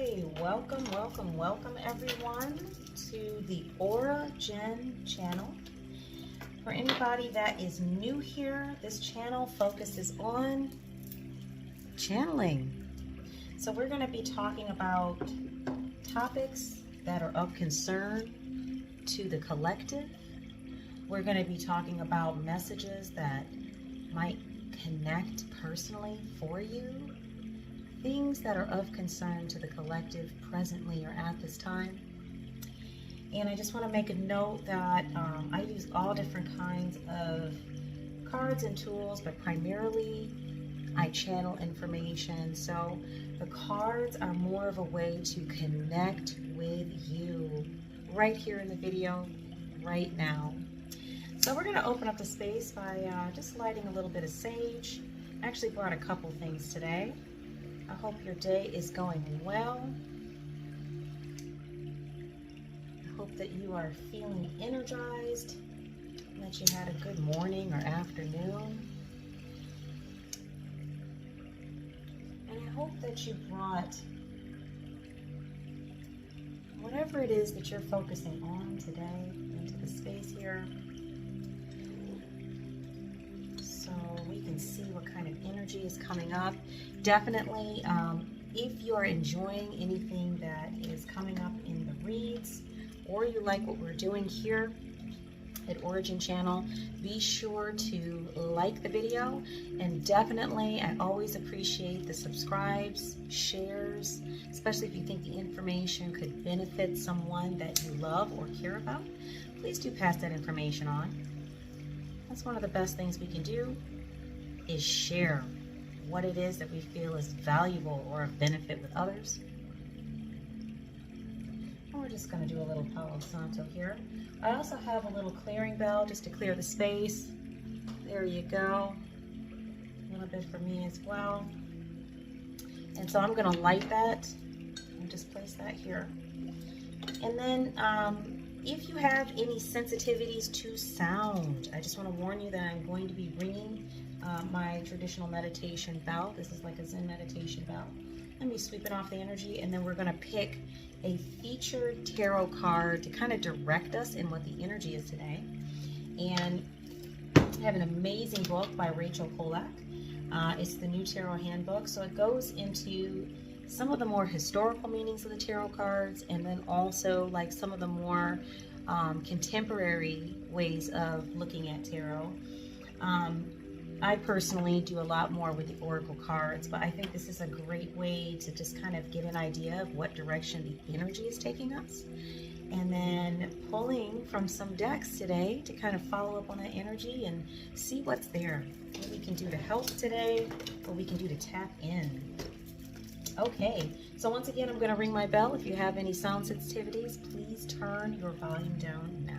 Okay, welcome everyone to the Ora-gen Channel. For anybody that is new here, this channel focuses on channeling. So we're going to be talking about topics that are of concern to the collective. We're going to be talking about messages that might connect personally for you. Things that are of concern to the collective presently or at this time. And I just want to make a note that I use all different kinds of cards and tools, but primarily I channel information. So the cards are more of a way to connect with you right here in the video, right now. So we're going to open up the space by just lighting a little bit of sage. I actually brought a couple things today. I hope your day is going well. I hope that you are feeling energized, and that you had a good morning or afternoon. And I hope that you brought whatever it is that you're focusing on today into the space here, so we can see what kind of energy is coming up. Definitely, if you're enjoying anything that is coming up in the reads, or you like what we're doing here at Ora-gen Channel, be sure to like the video, and definitely I always appreciate the subscribes, shares, especially if you think the information could benefit someone that you love or care about. Please do pass that information on. That's one of the best things we can do, is share what it is that we feel is valuable or of benefit with others. And we're just going to do a little Palo Santo here. I also have a little clearing bell just to clear the space. There you go. A little bit for me as well. And so I'm going to light that and just place that here. And then if you have any sensitivities to sound, I just want to warn you that I'm going to be bringing my traditional meditation bell. This is like a Zen meditation bell. Let me sweep it off the energy, and then we're going to pick a featured tarot card to kind of direct us in what the energy is today. And I have an amazing book by Rachel Pollack. It's the New Tarot Handbook. So it goes into some of the more historical meanings of the tarot cards, and then also like some of the more contemporary ways of looking at tarot. I personally do a lot more with the oracle cards, but I think this is a great way to just kind of get an idea of what direction the energy is taking us. And then pulling from some decks today to kind of follow up on that energy and see what's there. What we can do to help today, what we can do to tap in. Okay, so once again, I'm going to ring my bell. If you have any sound sensitivities, please turn your volume down now.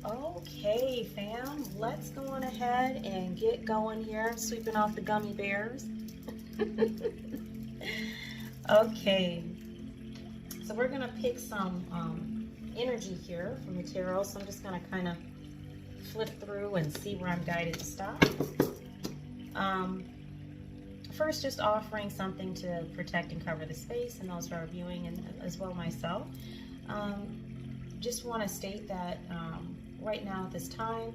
Okay, fam, let's go on ahead and get going here. I'm sweeping off the gummy bears. Okay, so we're going to pick some energy here from the tarot. So I'm just going to kind of flip through and see where I'm guided to stop. First, just offering something to protect and cover the space, and those who are viewing, and as well myself. Just want to state that right now at this time,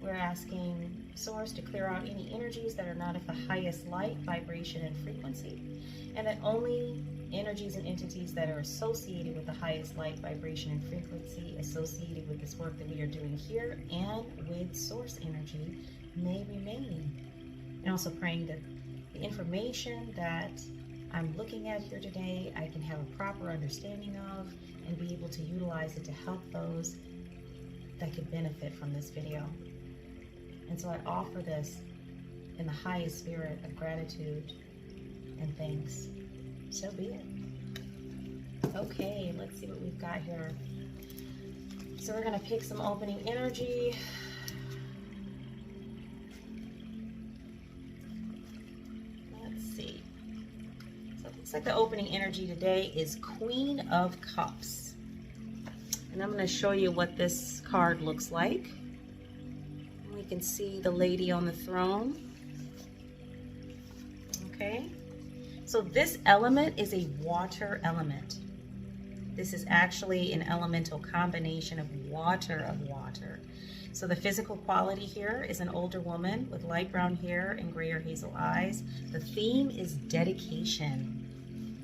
we're asking Source to clear out any energies that are not of the highest light, vibration, and frequency, and that only energies and entities that are associated with the highest light, vibration, and frequency associated with this work that we are doing here and with Source energy may remain. And also praying that the information that I'm looking at here today, I can have a proper understanding of and be able to utilize it to help those that could benefit from this video. And so I offer this in the highest spirit of gratitude and thanks. So be it. Okay, let's see what we've got here. So we're going to pick some opening energy. Let's see. So Looks like the opening energy today is Queen of Cups. And I'm going to show you what this card looks like. We can see the lady on the throne. Okay. So this element is a water element. This is actually an elemental combination of water. So the physical quality here is an older woman with light brown hair and gray or hazel eyes. The theme is dedication.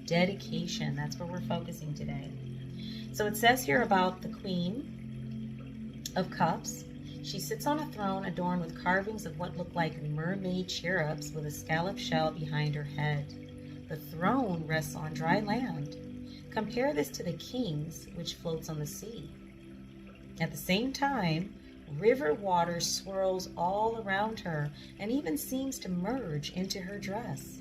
Dedication, that's where we're focusing today. So it says here about the Queen of Cups. She sits on a throne adorned with carvings of what look like mermaid cherubs with a scallop shell behind her head. The throne rests on dry land. Compare this to the king's, which floats on the sea. At the same time, river water swirls all around her and even seems to merge into her dress,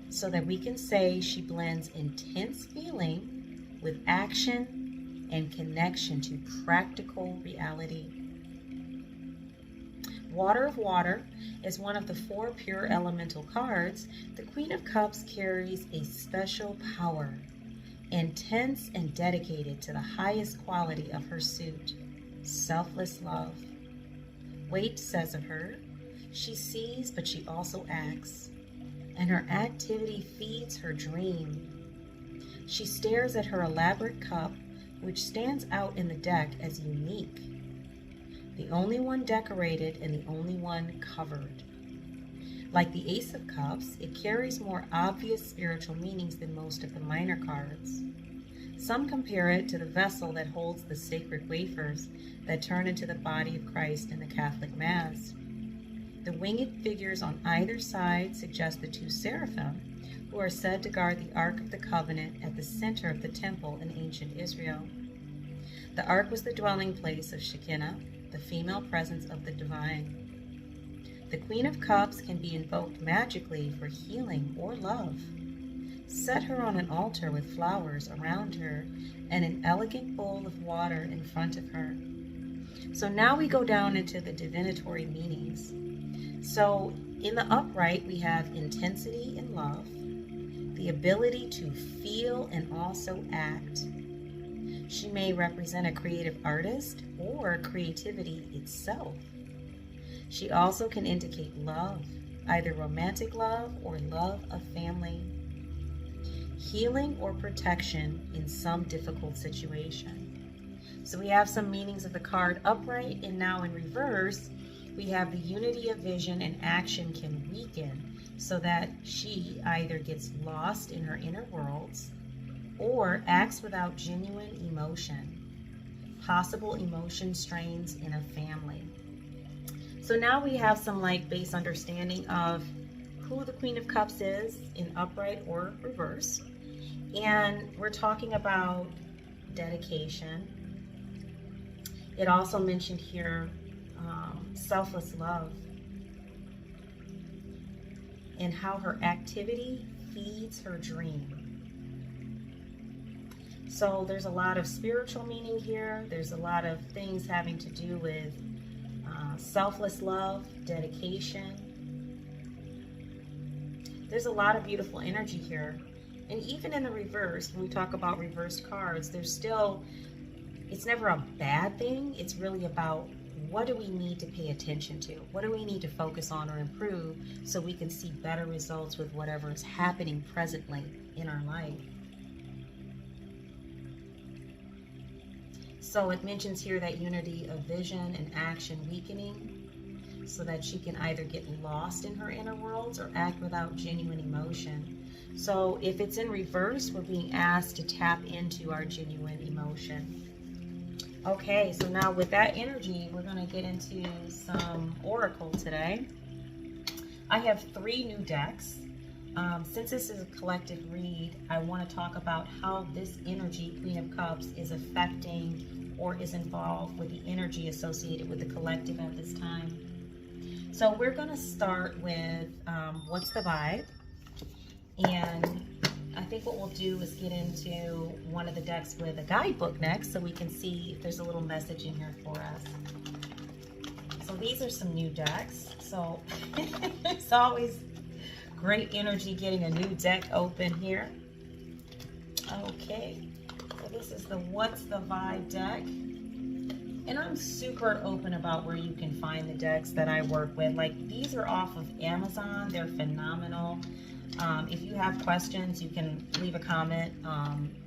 so that we can say she blends intense feeling with action and connection to practical reality. Water of Water is one of the 4 pure elemental cards. The Queen of Cups carries a special power, intense and dedicated to the highest quality of her suit, selfless love. Waite says of her, she sees but she also acts, and her activity feeds her dream. She stares at her elaborate cup, which stands out in the deck as unique, the only one decorated and the only one covered. Like the Ace of Cups, it carries more obvious spiritual meanings than most of the minor cards. Some compare it to the vessel that holds the sacred wafers that turn into the body of Christ in the Catholic Mass. The winged figures on either side suggest the 2 seraphim, who are said to guard the Ark of the Covenant at the center of the temple in ancient Israel. The Ark was the dwelling place of Shekinah, the female presence of the divine. The Queen of Cups can be invoked magically for healing or love. Set her on an altar with flowers around her and an elegant bowl of water in front of her. So now we go down into the divinatory meanings. So in the upright, we have intensity in love, the ability to feel and also act. She may represent a creative artist or creativity itself. She also can indicate love, either romantic love or love of family, healing or protection in some difficult situation. So we have some meanings of the card upright, and now in reverse, we have the unity of vision and action can weaken, so that she either gets lost in her inner worlds or acts without genuine emotion, possible emotion strains in a family. So now we have some base understanding of who the Queen of Cups is in upright or reverse. And we're talking about dedication. It also mentioned here selfless love and how her activity feeds her dream. So there's a lot of spiritual meaning here. There's a lot of things having to do with selfless love, dedication. There's a lot of beautiful energy here. And even in the reverse, when we talk about reversed cards, it's never a bad thing. It's really about, what do we need to pay attention to? What do we need to focus on or improve so we can see better results with whatever is happening presently in our life? So it mentions here that unity of vision and action weakening, so that she can either get lost in her inner worlds or act without genuine emotion. So if it's in reverse, we're being asked to tap into our genuine emotion. Okay, so now with that energy, we're going to get into some oracle today. I have 3 new decks. Since this is a collective read, I want to talk about how this energy, Queen of Cups, is affecting or is involved with the energy associated with the collective at this time. So we're going to start with what's the vibe, and I think what we'll do is get into one of the decks with a guidebook next, so we can see if there's a little message in here for us. So these are some new decks. So it's always great energy getting a new deck open here. Okay, so this is the What's the Vibe deck. And I'm super open about where you can find the decks that I work with. Like, these are off of Amazon. They're phenomenal. If you have questions, you can leave a comment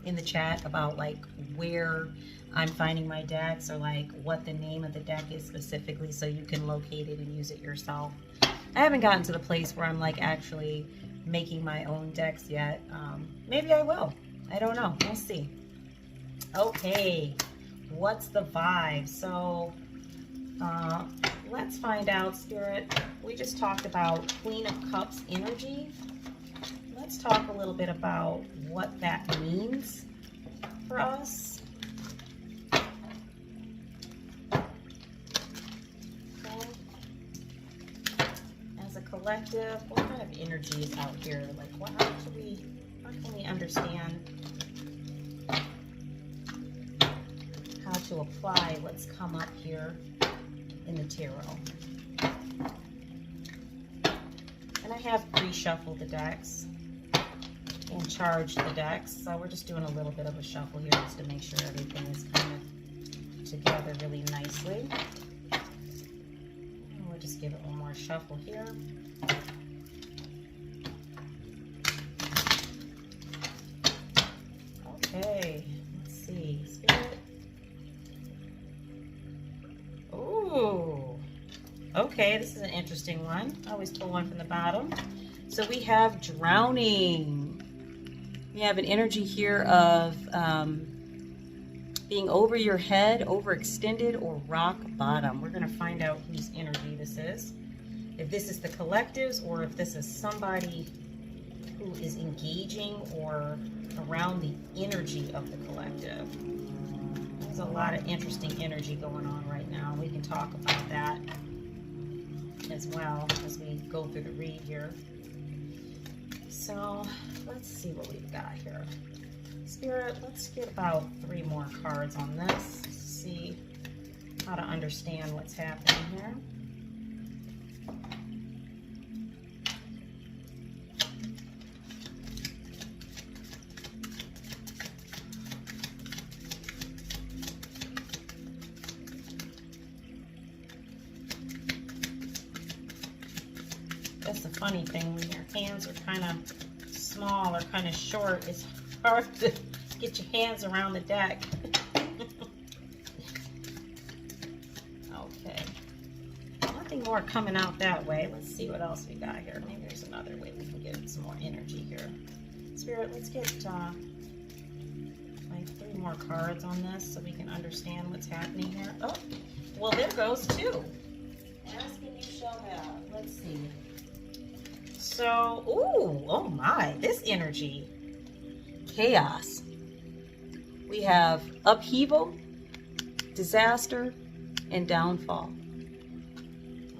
in the chat about like where I'm finding my decks, or like what the name of the deck is specifically, so you can locate it and use it yourself. I haven't gotten to the place where I'm like actually making my own decks yet. Maybe I will. I don't know. We'll see. Okay. What's the vibe? So let's find out, Spirit. We just talked about Queen of Cups energy. Let's talk a little bit about what that means for us. Okay. As a collective, what kind of energy is out here? Like, how can we understand how to apply what's come up here in the tarot? And I have pre-shuffled the decks and charged the decks, so we're just doing a little bit of a shuffle here just to make sure everything is kind of together really nicely. And we'll just give it one more shuffle here. Okay, let's see, Spirit. Ooh, okay, this is an interesting one. I always pull one from the bottom. So we have drowning. We have an energy here of being over your head, overextended, or rock bottom. We're going to find out whose energy this is. If this is the collective's, or if this is somebody who is engaging or around the energy of the collective. There's a lot of interesting energy going on right now. We can talk about that as well as we go through the read here. So let's see what we've got here. Spirit, let's get about 3 more cards on this to see how to understand what's happening here. That's the funny thing, when your hands are kind of small or kind of short, it's hard to get your hands around the deck. Okay. Nothing more coming out that way. Let's see what else we got here. Maybe there's another way we can get some more energy here. Spirit, let's get like 3 more cards on this so we can understand what's happening here. Oh, well, there goes 2. Ask and you shall have. Let's see. So, ooh, oh my, this energy. Chaos. We have upheaval, disaster, and downfall.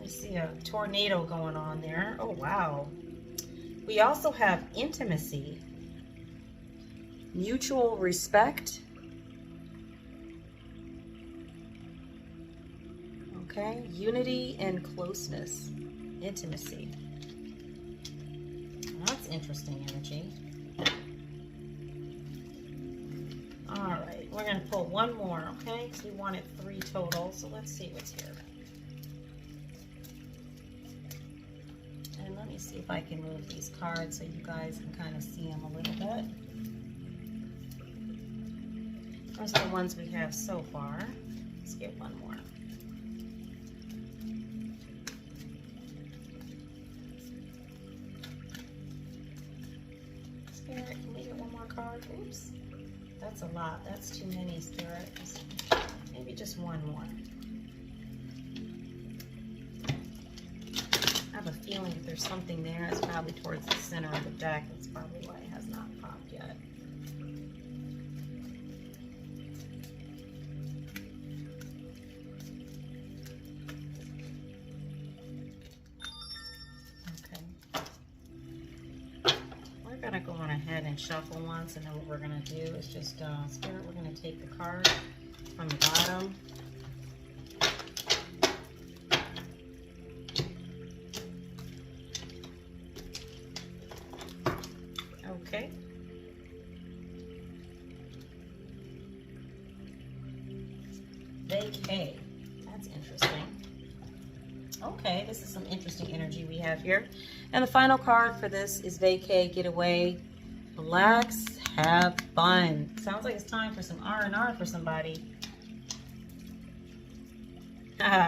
I see a tornado going on there. Oh, wow. We also have intimacy, mutual respect. Okay, unity and closeness, intimacy. That's interesting energy. All right, we're going to pull 1 more, okay? Because we wanted 3 total, so let's see what's here. And let me see if I can move these cards so you guys can kind of see them a little bit. Those are the ones we have so far. Let's get 1 more. Spirit, can we get 1 more card? Oops. That's a lot. That's too many, Spirit. Maybe just 1 more. I have a feeling if there's something there, it's probably towards the center of the deck. That's probably why it has not popped yet. Gonna go on ahead and shuffle once, and then what we're gonna do is just Spirit, we're gonna take the card from the bottom. Okay. vacay. That's interesting. Okay, this is some interesting energy we have here. And the final card for this is vacay, get away, relax, have fun. Sounds like it's time for some R&R for somebody.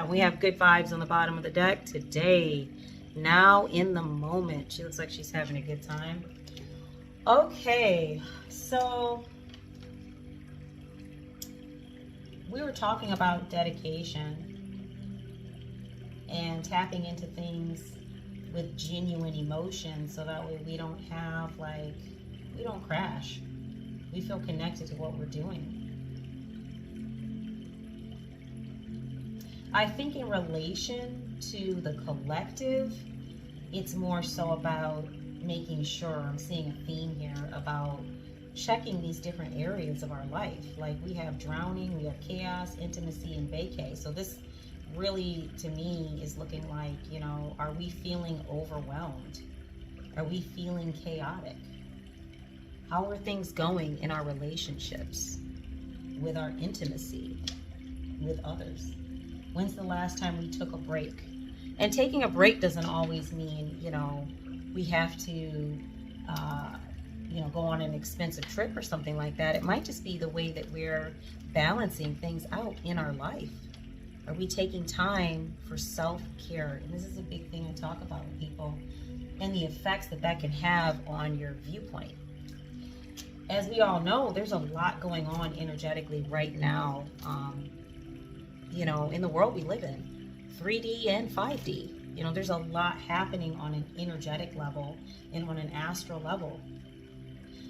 We have good vibes on the bottom of the deck today. Now in the moment. She looks like she's having a good time. Okay, so we were talking about dedication and tapping into things with genuine emotion, so that way we don't have we don't crash. We feel connected to what we're doing. I think in relation to the collective, it's more so about making sure, I'm seeing a theme here about checking these different areas of our life. Like we have drowning, we have chaos, intimacy, and vacay. So this really, to me, is looking like, you know, are we feeling overwhelmed? Are we feeling chaotic? How are things going in our relationships, with our intimacy, with others? When's the last time we took a break? And taking a break doesn't always mean, you know, we have to, you know, go on an expensive trip or something like that. It might just be the way that we're balancing things out in our life. Are we taking time for self-care? And this is a big thing I talk about with people, and the effects that that can have on your viewpoint. As we all know, there's a lot going on energetically right now, you know, in the world we live in, 3D and 5D. You know, there's a lot happening on an energetic level and on an astral level.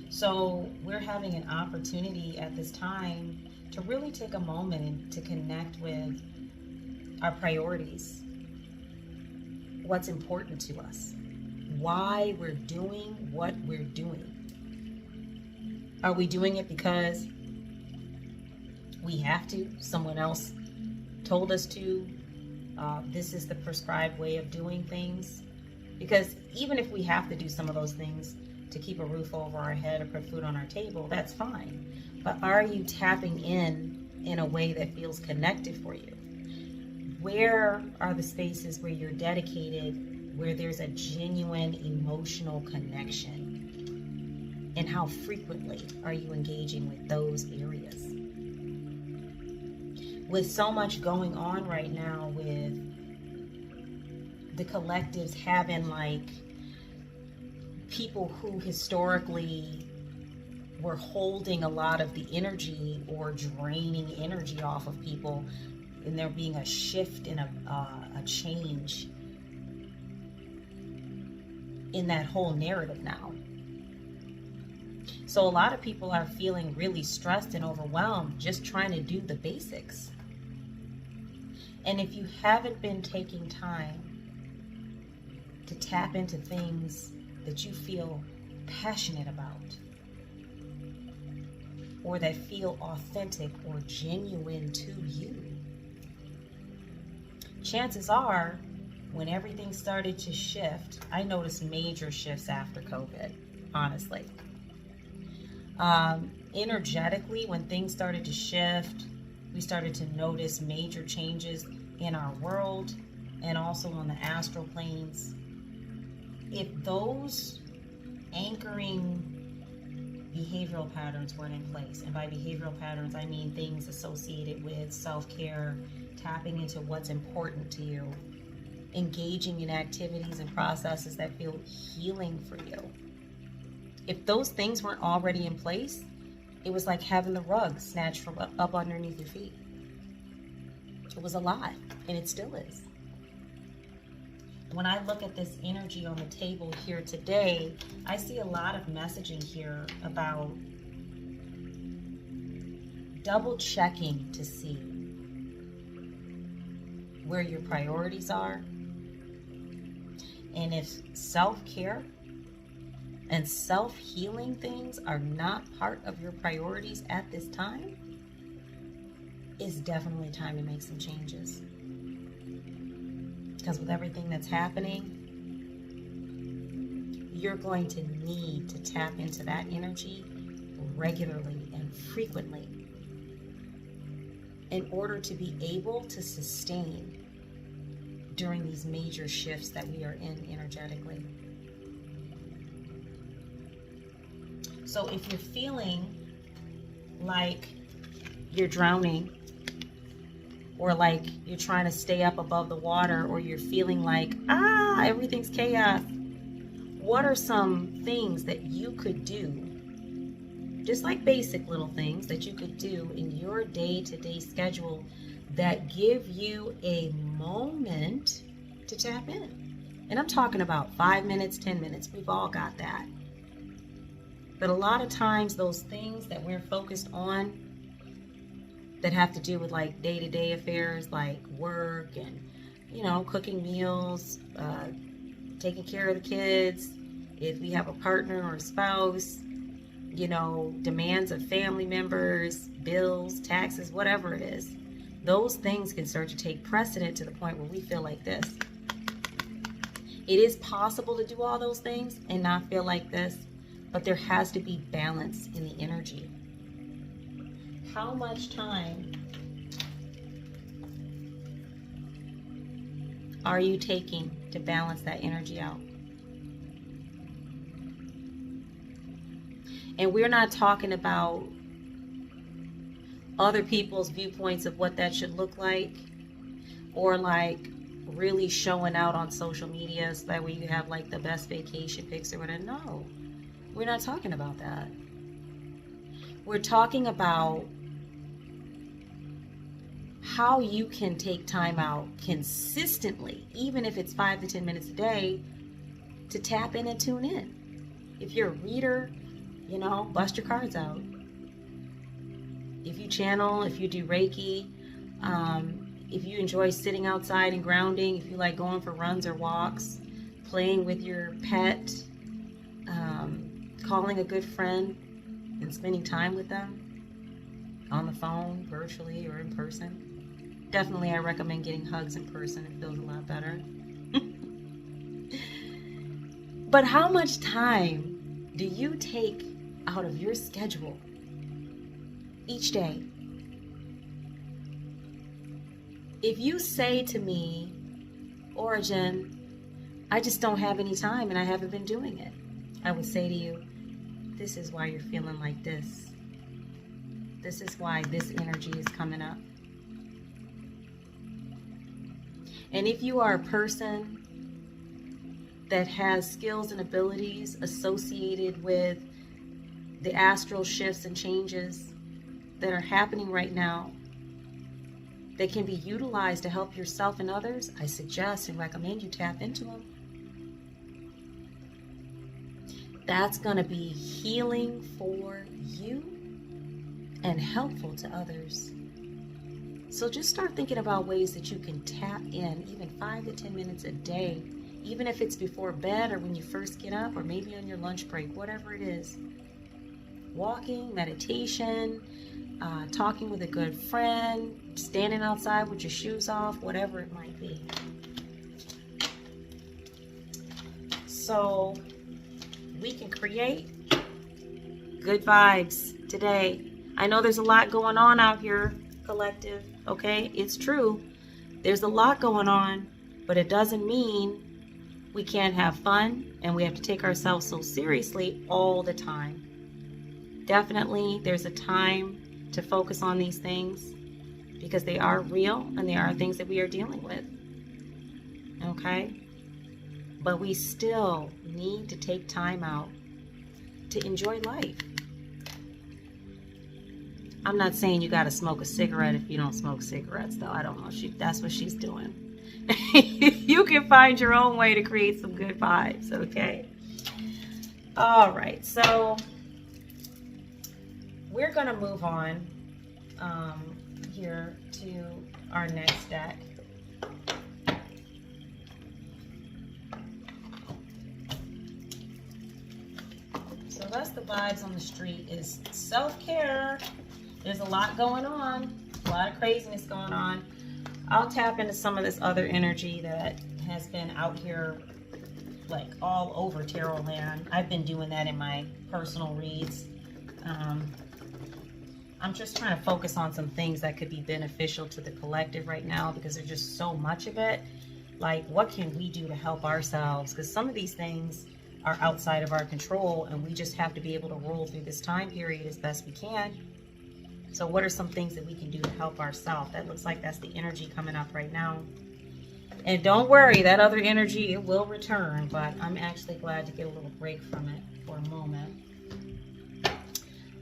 So we're having an opportunity at this time to really take a moment and to connect with our priorities, what's important to us, why we're doing what we're doing. Are we doing it because we have to? Someone else told us to? This is the prescribed way of doing things? Because even if we have to do some of those things to keep a roof over our head or put food on our table, that's fine. But are you tapping in a way that feels connected for you? Where are the spaces where you're dedicated, where there's a genuine emotional connection? And how frequently are you engaging with those areas? With so much going on right now, with the collectives having like people who historically were holding a lot of the energy or draining energy off of people, and there being a shift and a change in that whole narrative now. So a lot of people are feeling really stressed and overwhelmed just trying to do the basics. And if you haven't been taking time to tap into things that you feel passionate about, or that feel authentic or genuine to you, chances are, when everything started to shift, I noticed major shifts after COVID, honestly. Energetically, when things started to shift, we started to notice major changes in our world and also on the astral planes. If those anchoring behavioral patterns weren't in place, and by behavioral patterns I mean things associated with self-care, tapping into what's important to you, engaging in activities and processes that feel healing for you. If those things weren't already in place, it was like having the rug snatched from up underneath your feet. It was a lot, and it still is. When I look at this energy on the table here today, I see a lot of messaging here about double checking to see where your priorities are, and if self-care and self-healing things are not part of your priorities at this time, it's definitely time to make some changes. Because with everything that's happening, you're going to need to tap into that energy regularly and frequently in order to be able to sustain during these major shifts that we are in energetically. So if you're feeling like you're drowning, or like you're trying to stay up above the water, or you're feeling like, everything's chaos, what are some things that you could do, just like basic little things that you could do in your day-to-day schedule that give you a moment to tap in? And I'm talking about 5 minutes, 10 minutes. We've all got that. But a lot of times those things that we're focused on that have to do with like day-to-day affairs, like work and, cooking meals, taking care of the kids, if we have a partner or a spouse, demands of family members, bills, taxes, whatever it is, those things can start to take precedent to the point where we feel like this. It is possible to do all those things and not feel like this, but there has to be balance in the energy. How much time are you taking to balance that energy out? And we're not talking about other people's viewpoints of what that should look like, or like really showing out on social media so that way you have like the best vacation pics or whatever. No, we're not talking about that. We're talking about how you can take time out consistently, even if it's 5 to 10 minutes a day, to tap in and tune in. If you're a reader, bust your cards out. If you channel, if you do Reiki, if you enjoy sitting outside and grounding, if you like going for runs or walks, playing with your pet, calling a good friend and spending time with them on the phone, virtually or in person. Definitely, I recommend getting hugs in person. It feels a lot better. But how much time do you take out of your schedule each day? If you say to me, Ora-gen, I just don't have any time and I haven't been doing it, I would say to you, this is why you're feeling like this. This is why this energy is coming up. And if you are a person that has skills and abilities associated with the astral shifts and changes that are happening right now that can be utilized to help yourself and others, I suggest and recommend you tap into them. That's going to be healing for you and helpful to others. So just start thinking about ways that you can tap in, even 5 to 10 minutes a day, even if it's before bed or when you first get up or maybe on your lunch break, whatever it is. Walking, meditation, talking with a good friend, standing outside with your shoes off, whatever it might be. So we can create good vibes today. I know there's a lot going on out here, collective, okay? It's true. There's a lot going on, but it doesn't mean we can't have fun and we have to take ourselves so seriously all the time. Definitely, there's a time to focus on these things because they are real and they are things that we are dealing with, okay? But we still need to take time out to enjoy life. I'm not saying you got to smoke a cigarette if you don't smoke cigarettes, though. I don't know. That's what she's doing. You can find your own way to create some good vibes, okay? All right, so we're going to move on here to our next deck. So that's the vibes on the street is self-care. There's a lot going on, a lot of craziness going on. I'll tap into some of this other energy that has been out here like all over tarot land. I've been doing that in my personal reads. I'm just trying to focus on some things that could be beneficial to the collective right now, because there's just so much of it. Like, what can we do to help ourselves? Because some of these things are outside of our control, and we just have to be able to roll through this time period as best we can. So what are some things that we can do to help ourselves? That looks like that's the energy coming up right now. And don't worry, that other energy, it will return, but I'm actually glad to get a little break from it for a moment.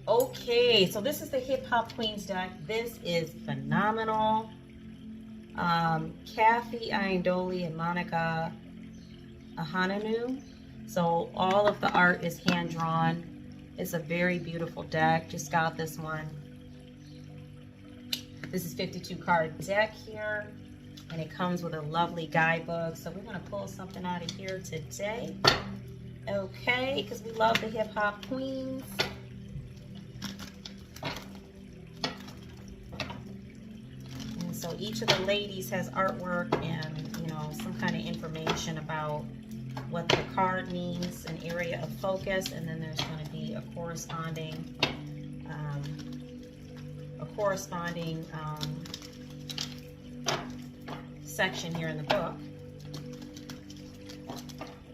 Okay, so this is the Hip Hop Queens deck. This is phenomenal. Kathy Iandoli and Monica Ahananu. So all of the art is hand-drawn. It's a very beautiful deck. Just got this one. This is 52 card deck here, and it comes with a lovely guidebook. So we're going to pull something out of here today. Okay, because we love the Hip Hop Queens. And so each of the ladies has artwork and, you know, some kind of information about what the card means, an area of focus, and then there's going to be a corresponding section here in the book.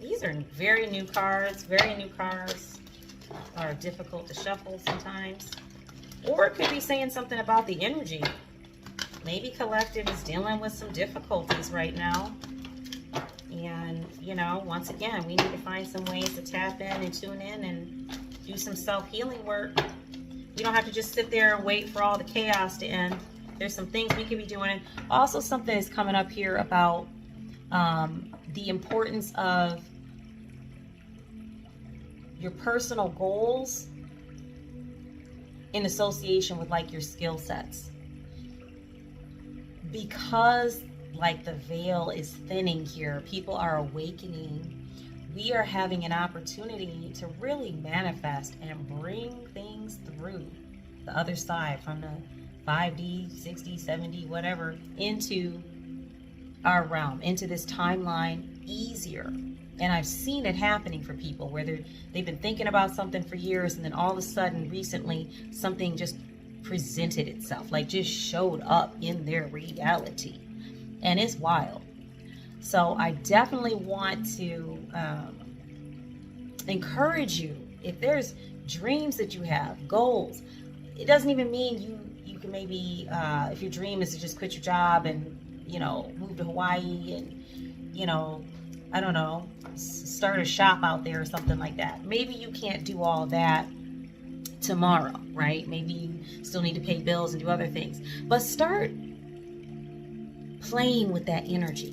These are very new cards. Very new cards are difficult to shuffle sometimes. Or it could be saying something about the energy. Maybe collective is dealing with some difficulties right now. And, you know, once again, we need to find some ways to tap in and tune in and do some self-healing work. We don't have to just sit there and wait for all the chaos to end. There's some things we can be doing. Also, something is coming up here about the importance of your personal goals in association with, like, your skill sets. Because, like, the veil is thinning here, people are awakening. We are having an opportunity to really manifest and bring things through the other side, from the 5D, 60, 70, whatever, into our realm, into this timeline easier. And I've seen it happening for people where they've been thinking about something for years, and then all of a sudden recently something just presented itself, like just showed up in their reality. And it's wild. So I definitely want to encourage you, if there's dreams that you have, goals, it doesn't even mean you can maybe, if your dream is to just quit your job and, you know, move to Hawaii and, you know, I don't know, start a shop out there or something like that. Maybe you can't do all that tomorrow, right? Maybe you still need to pay bills and do other things. But start playing with that energy.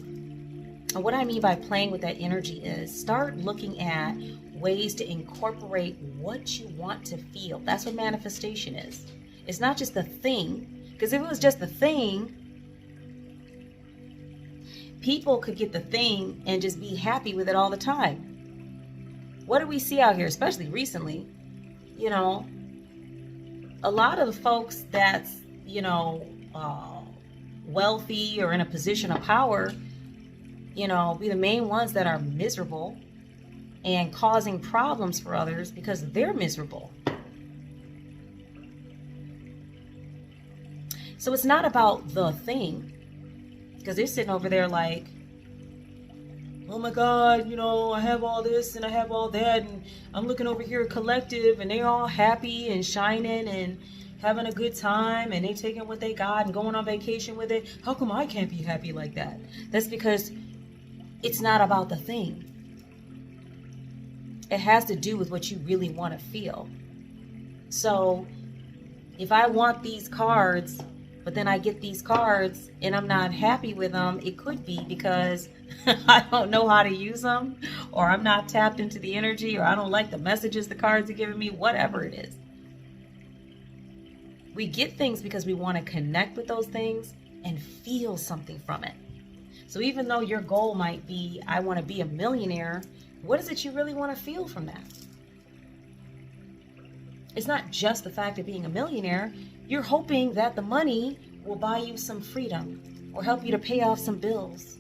And what I mean by playing with that energy is start looking at ways to incorporate what you want to feel. That's what manifestation is. It's not just the thing, because if it was just the thing, people could get the thing and just be happy with it all the time. What do we see out here, especially recently? You know, a lot of the folks that's, you know, wealthy or in a position of power, you know, be the main ones that are miserable and causing problems for others because they're miserable. So it's not about the thing, because they're sitting over there like, oh my God, you know, I have all this and I have all that, and I'm looking over here at collective and they're all happy and shining and having a good time, and they taking what they got and going on vacation with it. How come I can't be happy like that? That's because it's not about the thing. It has to do with what you really want to feel. So if I want these cards, but then I get these cards and I'm not happy with them, it could be because I don't know how to use them, or I'm not tapped into the energy, or I don't like the messages the cards are giving me, whatever it is. We get things because we want to connect with those things and feel something from it. So even though your goal might be, I want to be a millionaire, what is it you really want to feel from that? It's not just the fact of being a millionaire. You're hoping that the money will buy you some freedom or help you to pay off some bills,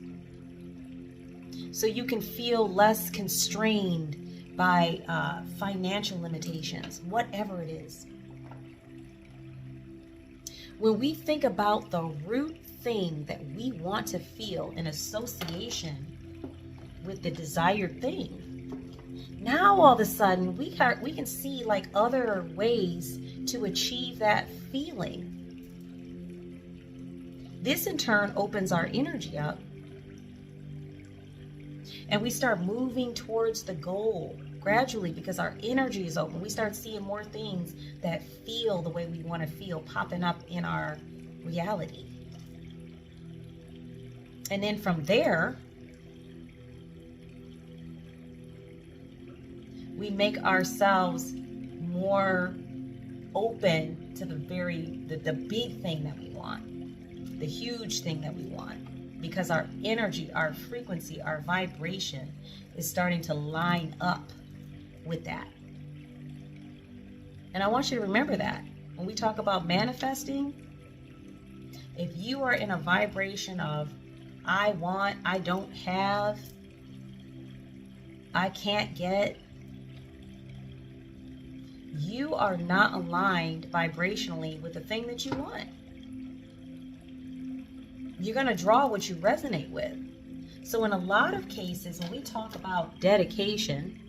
so you can feel less constrained by financial limitations, whatever it is. When we think about the root thing that we want to feel in association with the desired thing, now all of a sudden we can see like other ways to achieve that feeling. This in turn opens our energy up, and we start moving towards the goal gradually because our energy is open. We start seeing more things that feel the way we want to feel popping up in our reality. And then from there, we make ourselves more open to the big thing that we want, the huge thing that we want, because our energy, our frequency, our vibration is starting to line up with that. And I want you to remember that when we talk about manifesting, if you are in a vibration of I want, I don't have, I can't get, you are not aligned vibrationally with the thing that you want. You're going to draw what you resonate with. So in a lot of cases, when we talk about dedication,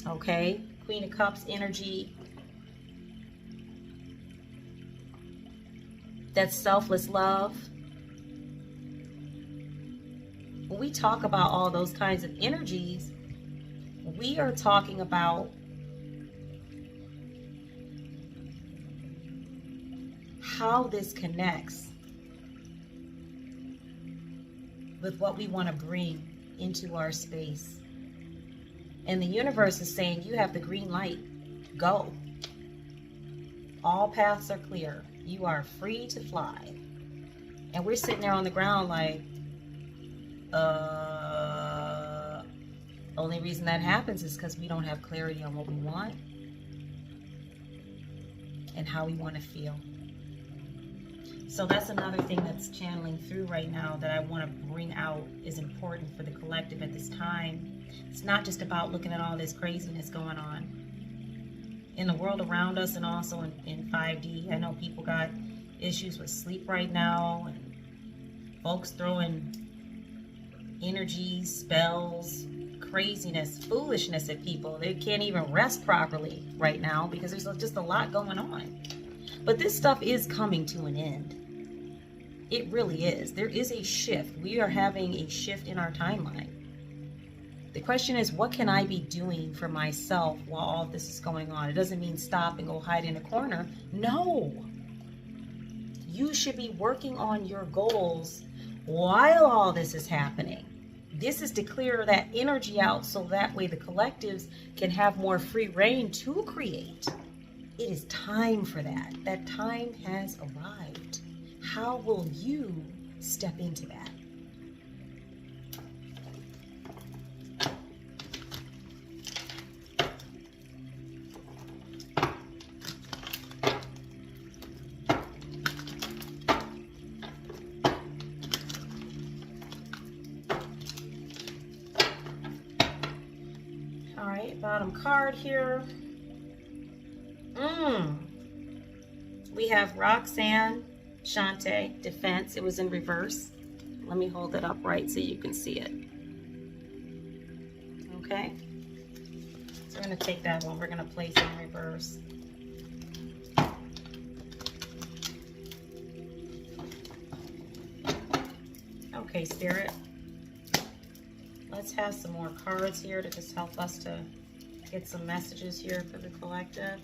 okay, Queen of Cups energy, that's selfless love. When we talk about all those kinds of energies, we are talking about how this connects with what we want to bring into our space. And the universe is saying, you have the green light. Go. All paths are clear. You are free to fly. And we're sitting there on the ground like, only reason that happens is because we don't have clarity on what we want and how we want to feel. So that's another thing that's channeling through right now that I want to bring out is important for the collective at this time. It's not just about looking at all this craziness going on in the world around us and also in 5D. I know people got issues with sleep right now, and folks throwing energies, spells, craziness, foolishness at people. They can't even rest properly right now because there's just a lot going on. But this stuff is coming to an end. It really is. There is a shift. We are having a shift in our timeline. The question is, what can I be doing for myself while all this is going on? It doesn't mean stop and go hide in a corner. No. You should be working on your goals while all this is happening. This is to clear that energy out so that way the collectives can have more free reign to create. It is time for that. That time has arrived. How will you step into that? All right, bottom card here. We have Roxanne, Shante, Defense. It was in reverse. Let me hold it up right so you can see it. Okay. So we're going to take that one. We're going to place it in reverse. Okay, Spirit. Let's have some more cards here to just help us to get some messages here for the collective.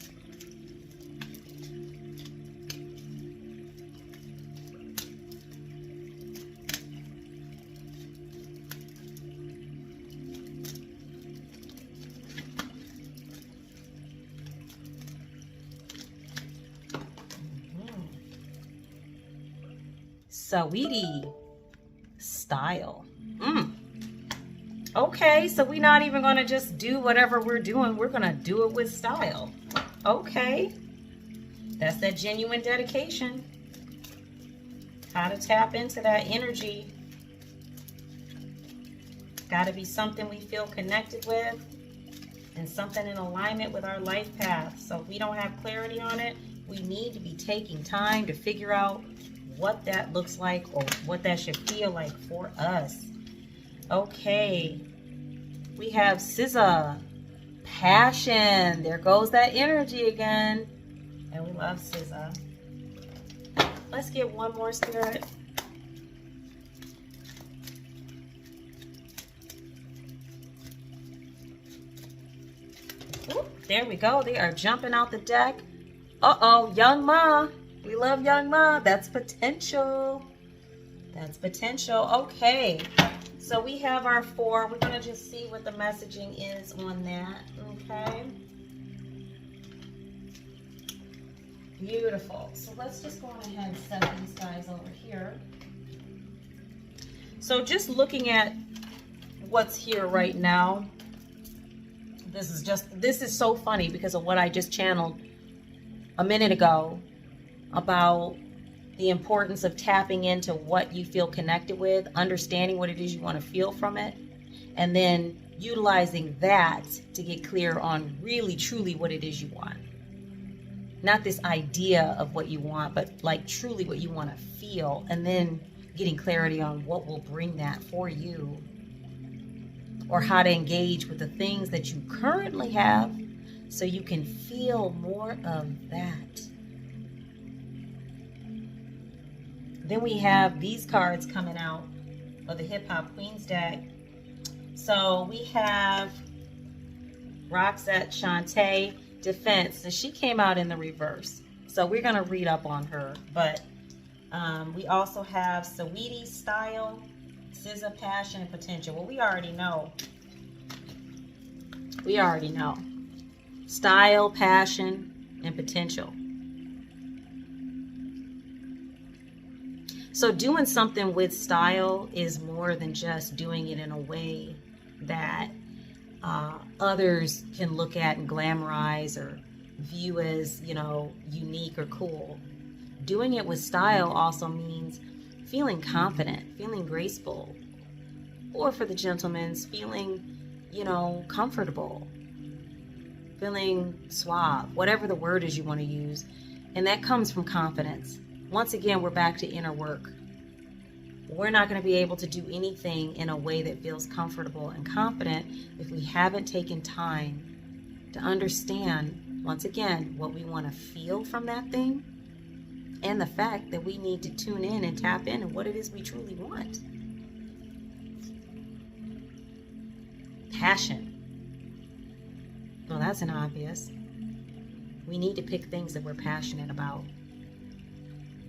Sweetie style. Okay, so we're not even going to just do whatever we're doing. We're going to do it with style. Okay. That's that genuine dedication. How to tap into that energy. Got to be something we feel connected with and something in alignment with our life path. So if we don't have clarity on it, we need to be taking time to figure out what that looks like or what that should feel like for us. Okay, we have SZA, passion. There goes that energy again. And we love SZA. Let's get one more, Spirit. Ooh, there we go. They are jumping out the deck. Uh-oh, Young Ma. We love Young Ma. That's potential. That's potential. Okay. So we have our 4. We're going to just see what the messaging is on that. Okay. Beautiful. So let's just go on ahead and set these guys over here. So just looking at what's here right now, this is so funny because of what I just channeled a minute ago about the importance of tapping into what you feel connected with, understanding what it is you want to feel from it, and then utilizing that to get clear on really truly what it is you want. Not this idea of what you want, but like truly what you want to feel, and then getting clarity on what will bring that for you, or how to engage with the things that you currently have so you can feel more of that. Then we have these cards coming out of the Hip Hop Queens deck. So we have Roxette Shantae, Defense. So she came out in the reverse. So we're going to read up on her. But we also have Saweetie, Style, SZA, Passion, and Potential. Well, we already know. We already know. Style, passion, and potential. So doing something with style is more than just doing it in a way that others can look at and glamorize or view as, you know, unique or cool. Doing it with style also means feeling confident, feeling graceful, or for the gentlemen, feeling, you know, comfortable, feeling suave, whatever the word is you want to use. And that comes from confidence. Once again, we're back to inner work. We're not going to be able to do anything in a way that feels comfortable and confident if we haven't taken time to understand, once again, what we want to feel from that thing, and the fact that we need to tune in and tap in and what it is we truly want. Passion. Well, that's an obvious. We need to pick things that we're passionate about.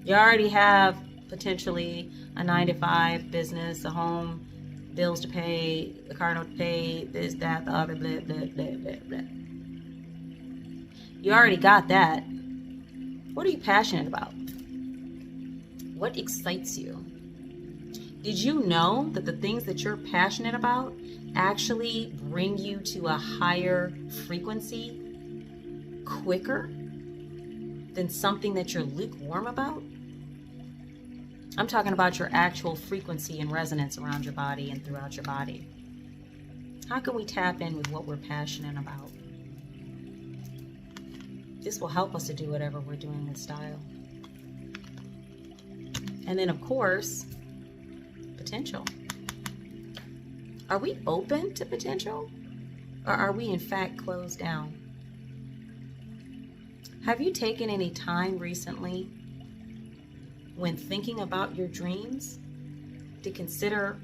You already have potentially a 9-to-5 business, a home, bills to pay, a car note to pay, this, that, the other, blah, blah, blah, blah, blah. You already got that. What are you passionate about? What excites you? Did you know that the things that you're passionate about actually bring you to a higher frequency quicker than something that you're lukewarm about? I'm talking about your actual frequency and resonance around your body and throughout your body. How can we tap in with what we're passionate about? This will help us to do whatever we're doing with style. And then, of course, potential. Are we open to potential? Or are we, in fact, closed down? Have you taken any time recently when thinking about your dreams to consider,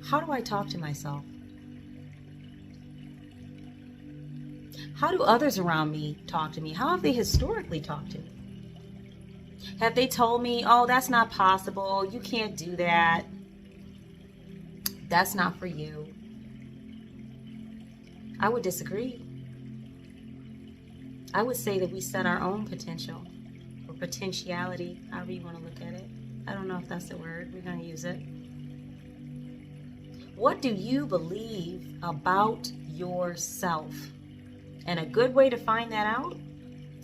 how do I talk to myself? How do others around me talk to me? How have they historically talked to me? Have they told me, oh, that's not possible, you can't do that, that's not for you? I would disagree. I would say that we set our own potential, or potentiality, however you want to look at it. I don't know if that's the word. We're going to use it. What do you believe about yourself? And a good way to find that out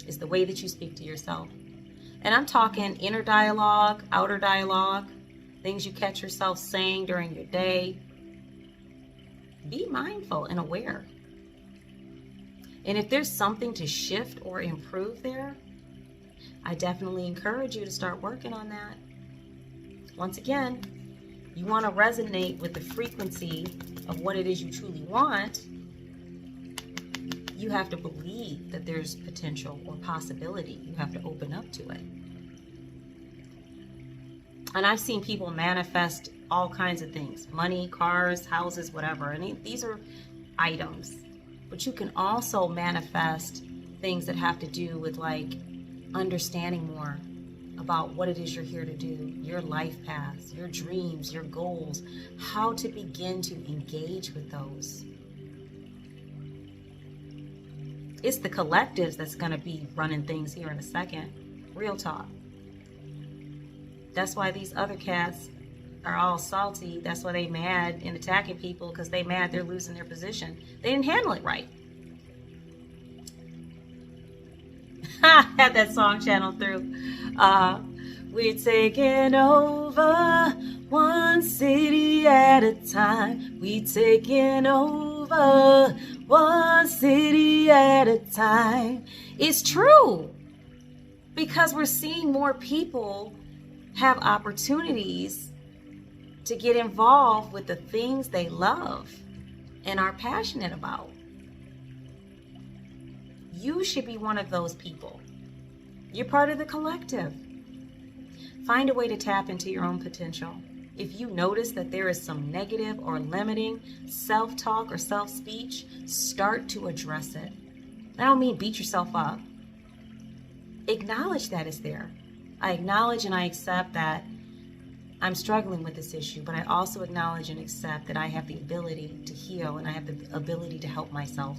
is the way that you speak to yourself. And I'm talking inner dialogue, outer dialogue, things you catch yourself saying during your day. Be mindful and aware. And if there's something to shift or improve there, I definitely encourage you to start working on that. Once again, you want to resonate with the frequency of what it is you truly want. You have to believe that there's potential or possibility. You have to open up to it. And I've seen people manifest all kinds of things: money, cars, houses, whatever. And these are items. But you can also manifest things that have to do with like understanding more about what it is you're here to do, your life paths, your dreams, your goals, how to begin to engage with those. It's the collectives that's going to be running things here in a second. Real talk. That's why these other cats are all salty. That's why they mad and attacking people, because they mad they're losing their position. They didn't handle it right. Had that song channeled through. We're taking over one city at a time. We're taking over one city at a time. It's true, because we're seeing more people have opportunities to get involved with the things they love and are passionate about. You should be one of those people. You're part of the collective. Find a way to tap into your own potential. If you notice that there is some negative or limiting self-talk or self-speech, start to address it. I don't mean beat yourself up. Acknowledge that it's there. I acknowledge and I accept that I'm struggling with this issue, but I also acknowledge and accept that I have the ability to heal and I have the ability to help myself.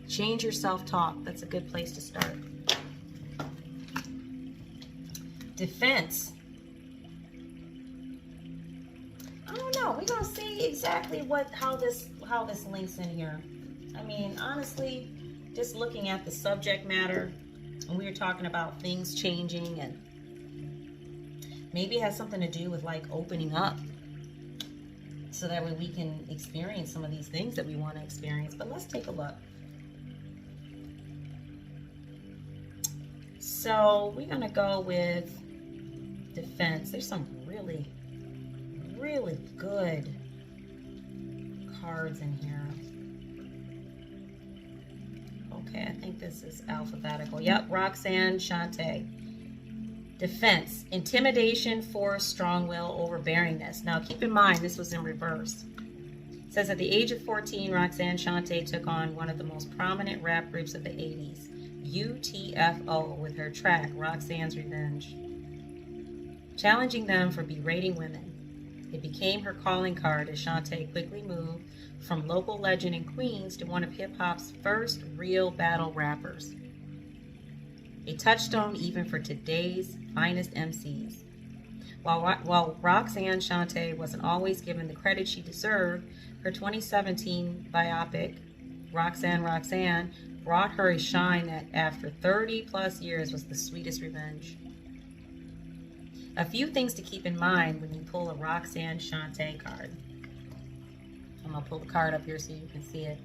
Change your self-talk. That's a good place to start. Defense. I don't know. We're gonna see exactly how this links in here. I mean, honestly, just looking at the subject matter, and we were talking about things changing, and maybe it has something to do with like opening up, so that way we can experience some of these things that we want to experience. But let's take a look. So we're gonna go with defense. There's some really, really good cards in here. Okay, I think this is alphabetical. Yep, Roxanne Shante. Defense, intimidation, force, strong will, overbearingness. Now keep in mind, this was in reverse. It says at the age of 14, Roxanne Shante took on one of the most prominent rap groups of the 80s, UTFO, with her track, Roxanne's Revenge, challenging them for berating women. It became her calling card as Shante quickly moved from local legend in Queens to one of hip-hop's first real battle rappers. A touchstone even for today's finest MCs. While Roxanne Shante wasn't always given the credit she deserved, her 2017 biopic, Roxanne, brought her a shine that after 30 plus years was the sweetest revenge. A few things to keep in mind when you pull a Roxanne Shante card. I'm going to pull the card up here so you can see it.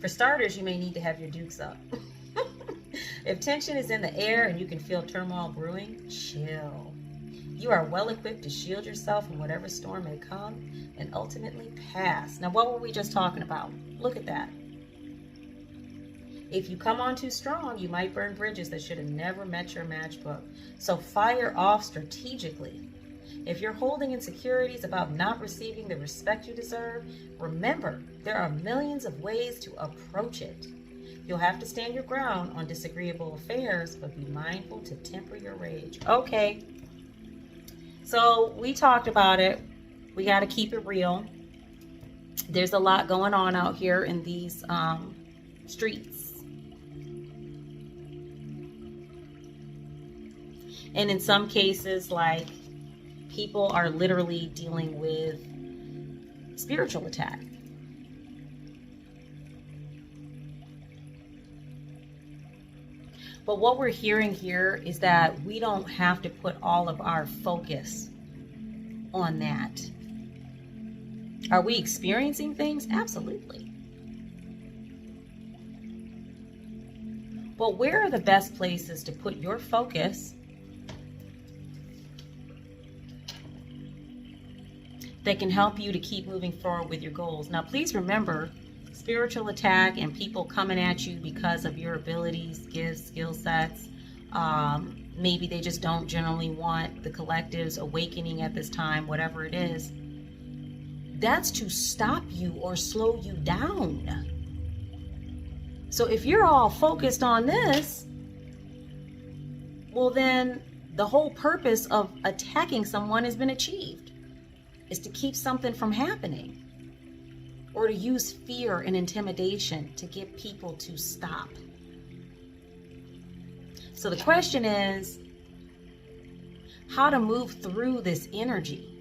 For starters, you may need to have your dukes up. If tension is in the air and you can feel turmoil brewing, chill. You are well equipped to shield yourself from whatever storm may come and ultimately pass. Now, what were we just talking about? Look at that. If you come on too strong, you might burn bridges that should have never met your matchbook. So fire off strategically. If you're holding insecurities about not receiving the respect you deserve, remember, there are millions of ways to approach it. You'll have to stand your ground on disagreeable affairs, but be mindful to temper your rage. Okay, so we talked about it. We got to keep it real. There's a lot going on out here in these streets. And in some cases, like, people are literally dealing with spiritual attack. But what we're hearing here is that we don't have to put all of our focus on that. Are we experiencing things? Absolutely. But where are the best places to put your focus that can help you to keep moving forward with your goals? Now, please remember, spiritual attack and people coming at you because of your abilities, gifts, skill sets. Maybe they just don't generally want the collective's awakening at this time, whatever it is. That's to stop you or slow you down. So if you're all focused on this, well then the whole purpose of attacking someone has been achieved, is to keep something from happening, or to use fear and intimidation to get people to stop. So the question is, how to move through this energy?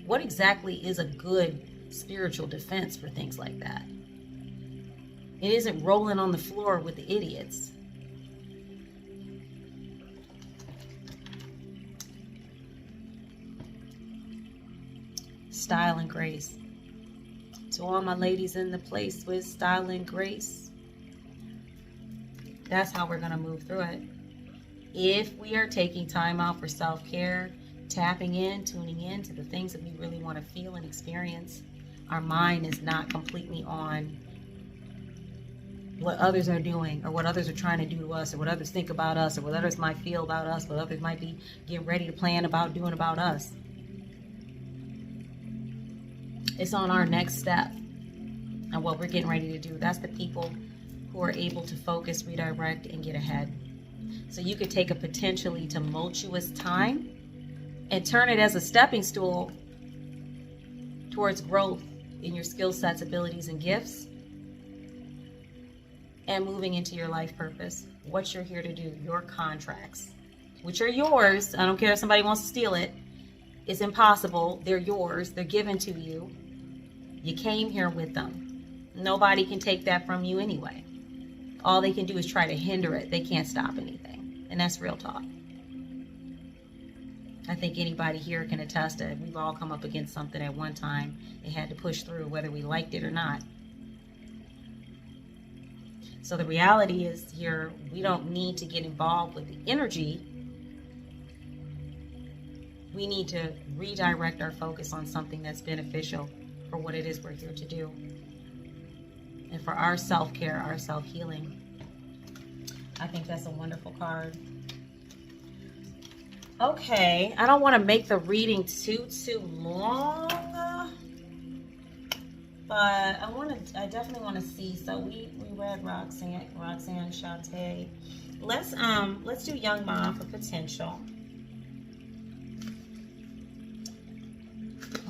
What exactly is a good spiritual defense for things like that? It isn't rolling on the floor with the idiots. Style and grace. To all my ladies in the place with style and grace, that's how we're going to move through it. If we are taking time out for self-care, tapping in, tuning in to the things that we really want to feel and experience, our mind is not completely on what others are doing, or what others are trying to do to us, or what others think about us, or what others might feel about us, what others might be getting ready to plan about doing about us. It's on our next step and what we're getting ready to do. That's the people who are able to focus, redirect, and get ahead. So you could take a potentially tumultuous time and turn it as a stepping stool towards growth in your skill sets, abilities, and gifts, and moving into your life purpose, what you're here to do, your contracts, which are yours. I don't care if somebody wants to steal it. It's impossible. They're yours. They're given to you. You came here with them. Nobody can take that from you anyway. All they can do is try to hinder it. They can't stop anything. And that's real talk. I think anybody here can attest that we've all come up against something at one time and had to push through, whether we liked it or not. So the reality is here, we don't need to get involved with the energy. We need to redirect our focus on something that's beneficial for what it is we're here to do. And for our self-care, our self-healing. I think that's a wonderful card. Okay, I don't want to make the reading too long. But I definitely want to see. So we read Roxanne, Shantae. Let's do Young Mom for potential.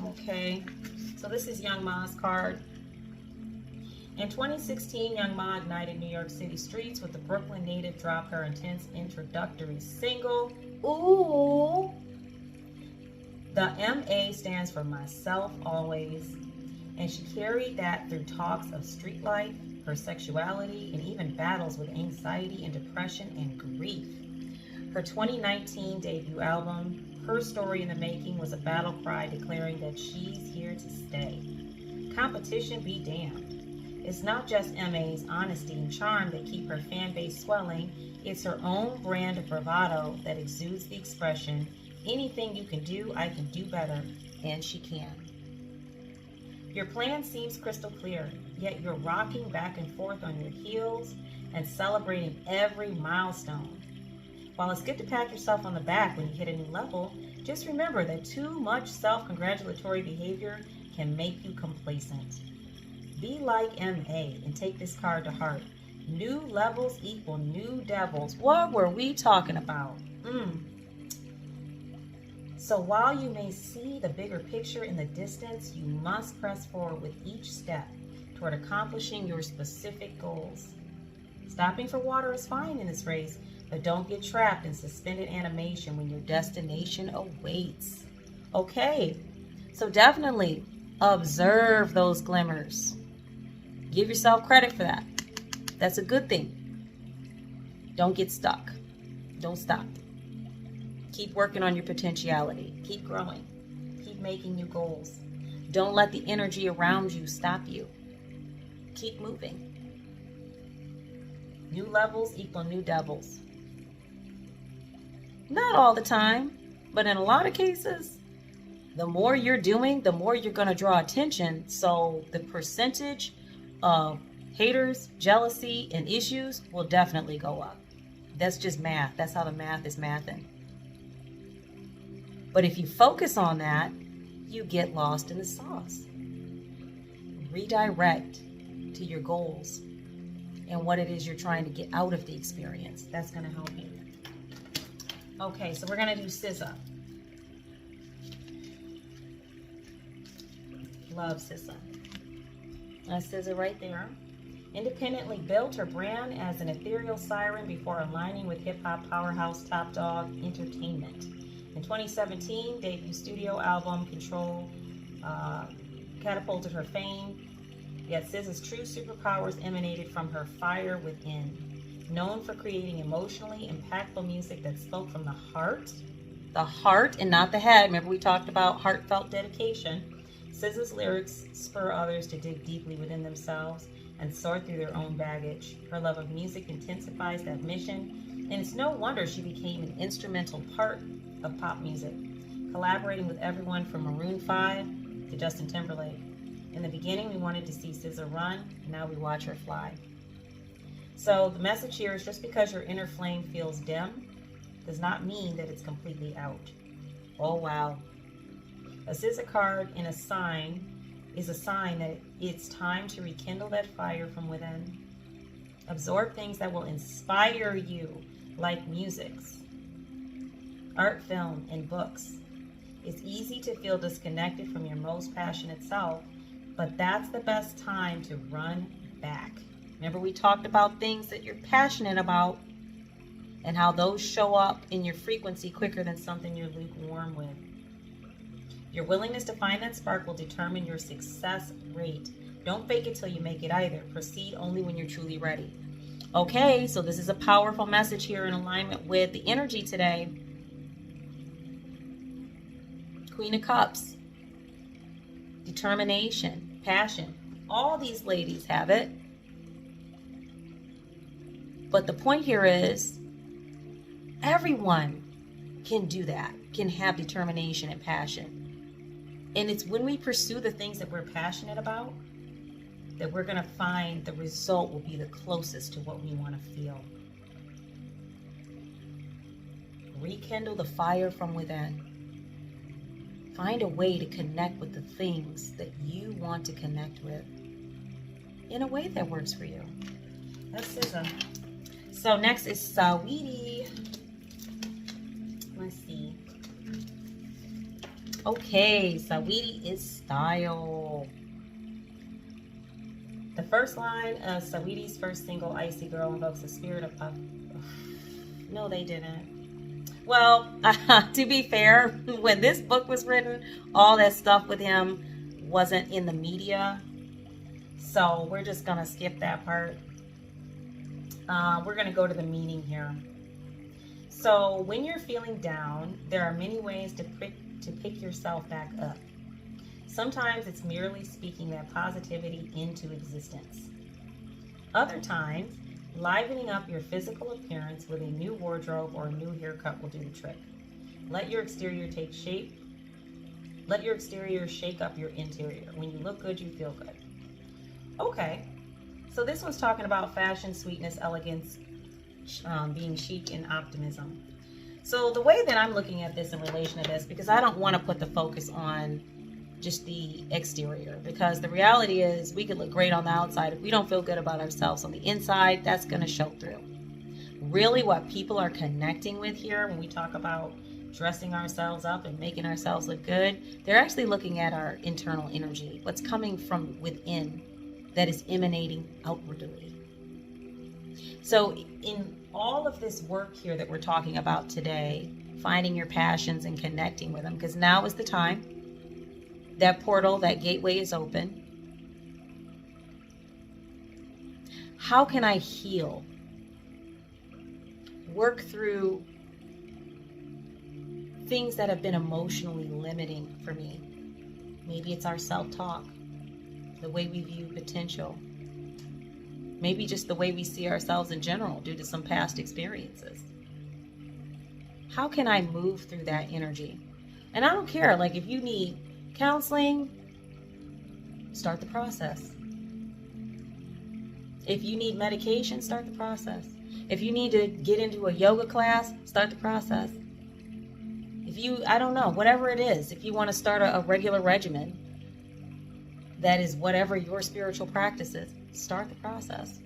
Okay, so this is Young Ma's card. In 2016, Young Ma ignited New York City streets with the Brooklyn native drop her intense introductory single. Ooh. The MA stands for Myself Always. And she carried that through talks of street life, her sexuality, and even battles with anxiety and depression and grief. Her 2019 debut album, Her Story in the Making, was a battle cry declaring that she's here to stay. Competition be damned. It's not just MA's honesty and charm that keep her fan base swelling. It's her own brand of bravado that exudes the expression, anything you can do, I can do better, and she can. Your plan seems crystal clear, yet you're rocking back and forth on your heels and celebrating every milestone. While it's good to pat yourself on the back when you hit a new level, just remember that too much self-congratulatory behavior can make you complacent. Be like MA and take this card to heart. New levels equal new devils. What were we talking about? So while you may see the bigger picture in the distance, you must press forward with each step toward accomplishing your specific goals. Stopping for water is fine in this race, but don't get trapped in suspended animation when your destination awaits. Okay, so definitely observe those glimmers. Give yourself credit for that. That's a good thing. Don't get stuck. Don't stop. Keep working on your potentiality. Keep growing. Keep making new goals. Don't let the energy around you stop you. Keep moving. New levels equal new devils. Not all the time, but in a lot of cases, the more you're doing, the more you're going to draw attention. So the percentage of haters, jealousy, and issues will definitely go up. That's just math. That's how the math is mathing. But if you focus on that, you get lost in the sauce. Redirect to your goals and what it is you're trying to get out of the experience. That's going to help you. Okay, so we're going to do SZA. Love SZA. That's SZA right there. Independently built her brand as an ethereal siren before aligning with hip-hop powerhouse Top Dog Entertainment. In 2017, debut studio album Control catapulted her fame, yet SZA's true superpowers emanated from her fire within. Known for creating emotionally impactful music that spoke from the heart and not the head. Remember we talked about heartfelt dedication. SZA's lyrics spur others to dig deeply within themselves and sort through their own baggage. Her love of music intensifies that mission, and it's no wonder she became an instrumental part of pop music, collaborating with everyone from Maroon 5 to Justin Timberlake. In the beginning, we wanted to see SZA run, and now we watch her fly. So the message here is just because your inner flame feels dim does not mean that it's completely out. Oh, wow. A SZA card in a sign is a sign that it's time to rekindle that fire from within. Absorb things that will inspire you, like musics, art, film, and books. It's easy to feel disconnected from your most passionate self, but that's the best time to run back. Remember we talked about things that you're passionate about and how those show up in your frequency quicker than something you're lukewarm with. Your willingness to find that spark will determine your success rate. Don't fake it till you make it either. Proceed only when you're truly ready. Okay, so this is a powerful message here in alignment with the energy today. Queen of Cups. Determination, passion. All these ladies have it. But the point here is everyone can do that, can have determination and passion. And it's when we pursue the things that we're passionate about that we're going to find the result will be the closest to what we want to feel. Rekindle the fire from within. Find a way to connect with the things that you want to connect with in a way that works for you. That's SZA. So next is Saweetie. Let's see. Okay, Saweetie is style. The first line of Saweetie's first single, Icy Girl, invokes the spirit of... No, they didn't. Well, to be fair, when this book was written, all that stuff with him wasn't in the media. So we're just going to skip that part. We're going to go to the meaning here. So when you're feeling down, there are many ways to pick yourself back up. Sometimes it's merely speaking that positivity into existence. Other times, livening up your physical appearance with a new wardrobe or a new haircut will do the trick. Let your exterior take shape. Let your exterior shake up your interior. When you look good, you feel good. Okay, so this one's talking about fashion, sweetness, elegance, being chic, and optimism. So the way that I'm looking at this in relation to this, because I don't want to put the focus on just the exterior, because the reality is we could look great on the outside. If we don't feel good about ourselves on the inside, that's going to show through. Really what people are connecting with here when we talk about dressing ourselves up and making ourselves look good, they're actually looking at our internal energy, what's coming from within that is emanating outwardly. So in all of this work here that we're talking about today, finding your passions and connecting with them, because now is the time. That portal, that gateway is open. How can I heal? Work through things that have been emotionally limiting for me. Maybe it's our self-talk, the way we view potential. Maybe just the way we see ourselves in general due to some past experiences. How can I move through that energy? And I don't care, like if you need counseling, start the process. If you need medication, start the process. If you need to get into a yoga class, start the process. If you, I don't know, whatever it is, if you want to start a regular regimen, that is whatever your spiritual practice is, start the process.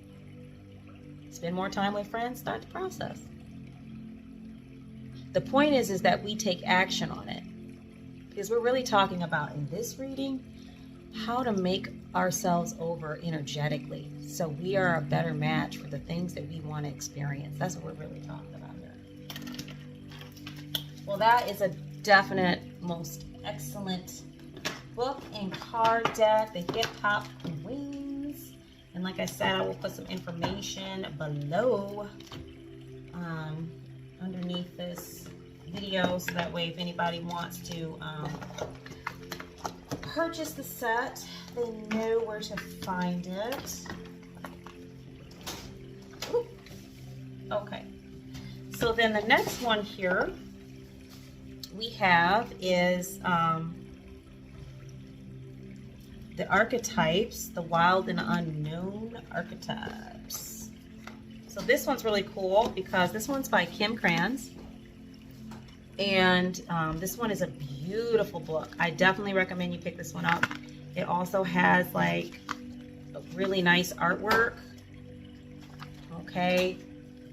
Spend more time with friends, start the process. The point is that we take action on it. Because we're really talking about, in this reading, how to make ourselves over energetically so we are a better match for the things that we want to experience. That's what we're really talking about here. Well, that is a definite, most excellent book and card deck, the Hip Hop Queens. And like I said, I will put some information below underneath this video, so that way if anybody wants to purchase the set, they know where to find it. Ooh. Okay, so then the next one here we have is the archetypes, the wild and unknown archetypes. So this one's really cool because this one's by Kim Krans. And this one is a beautiful book. I definitely recommend you pick this one up. It also has like a really nice artwork. Okay.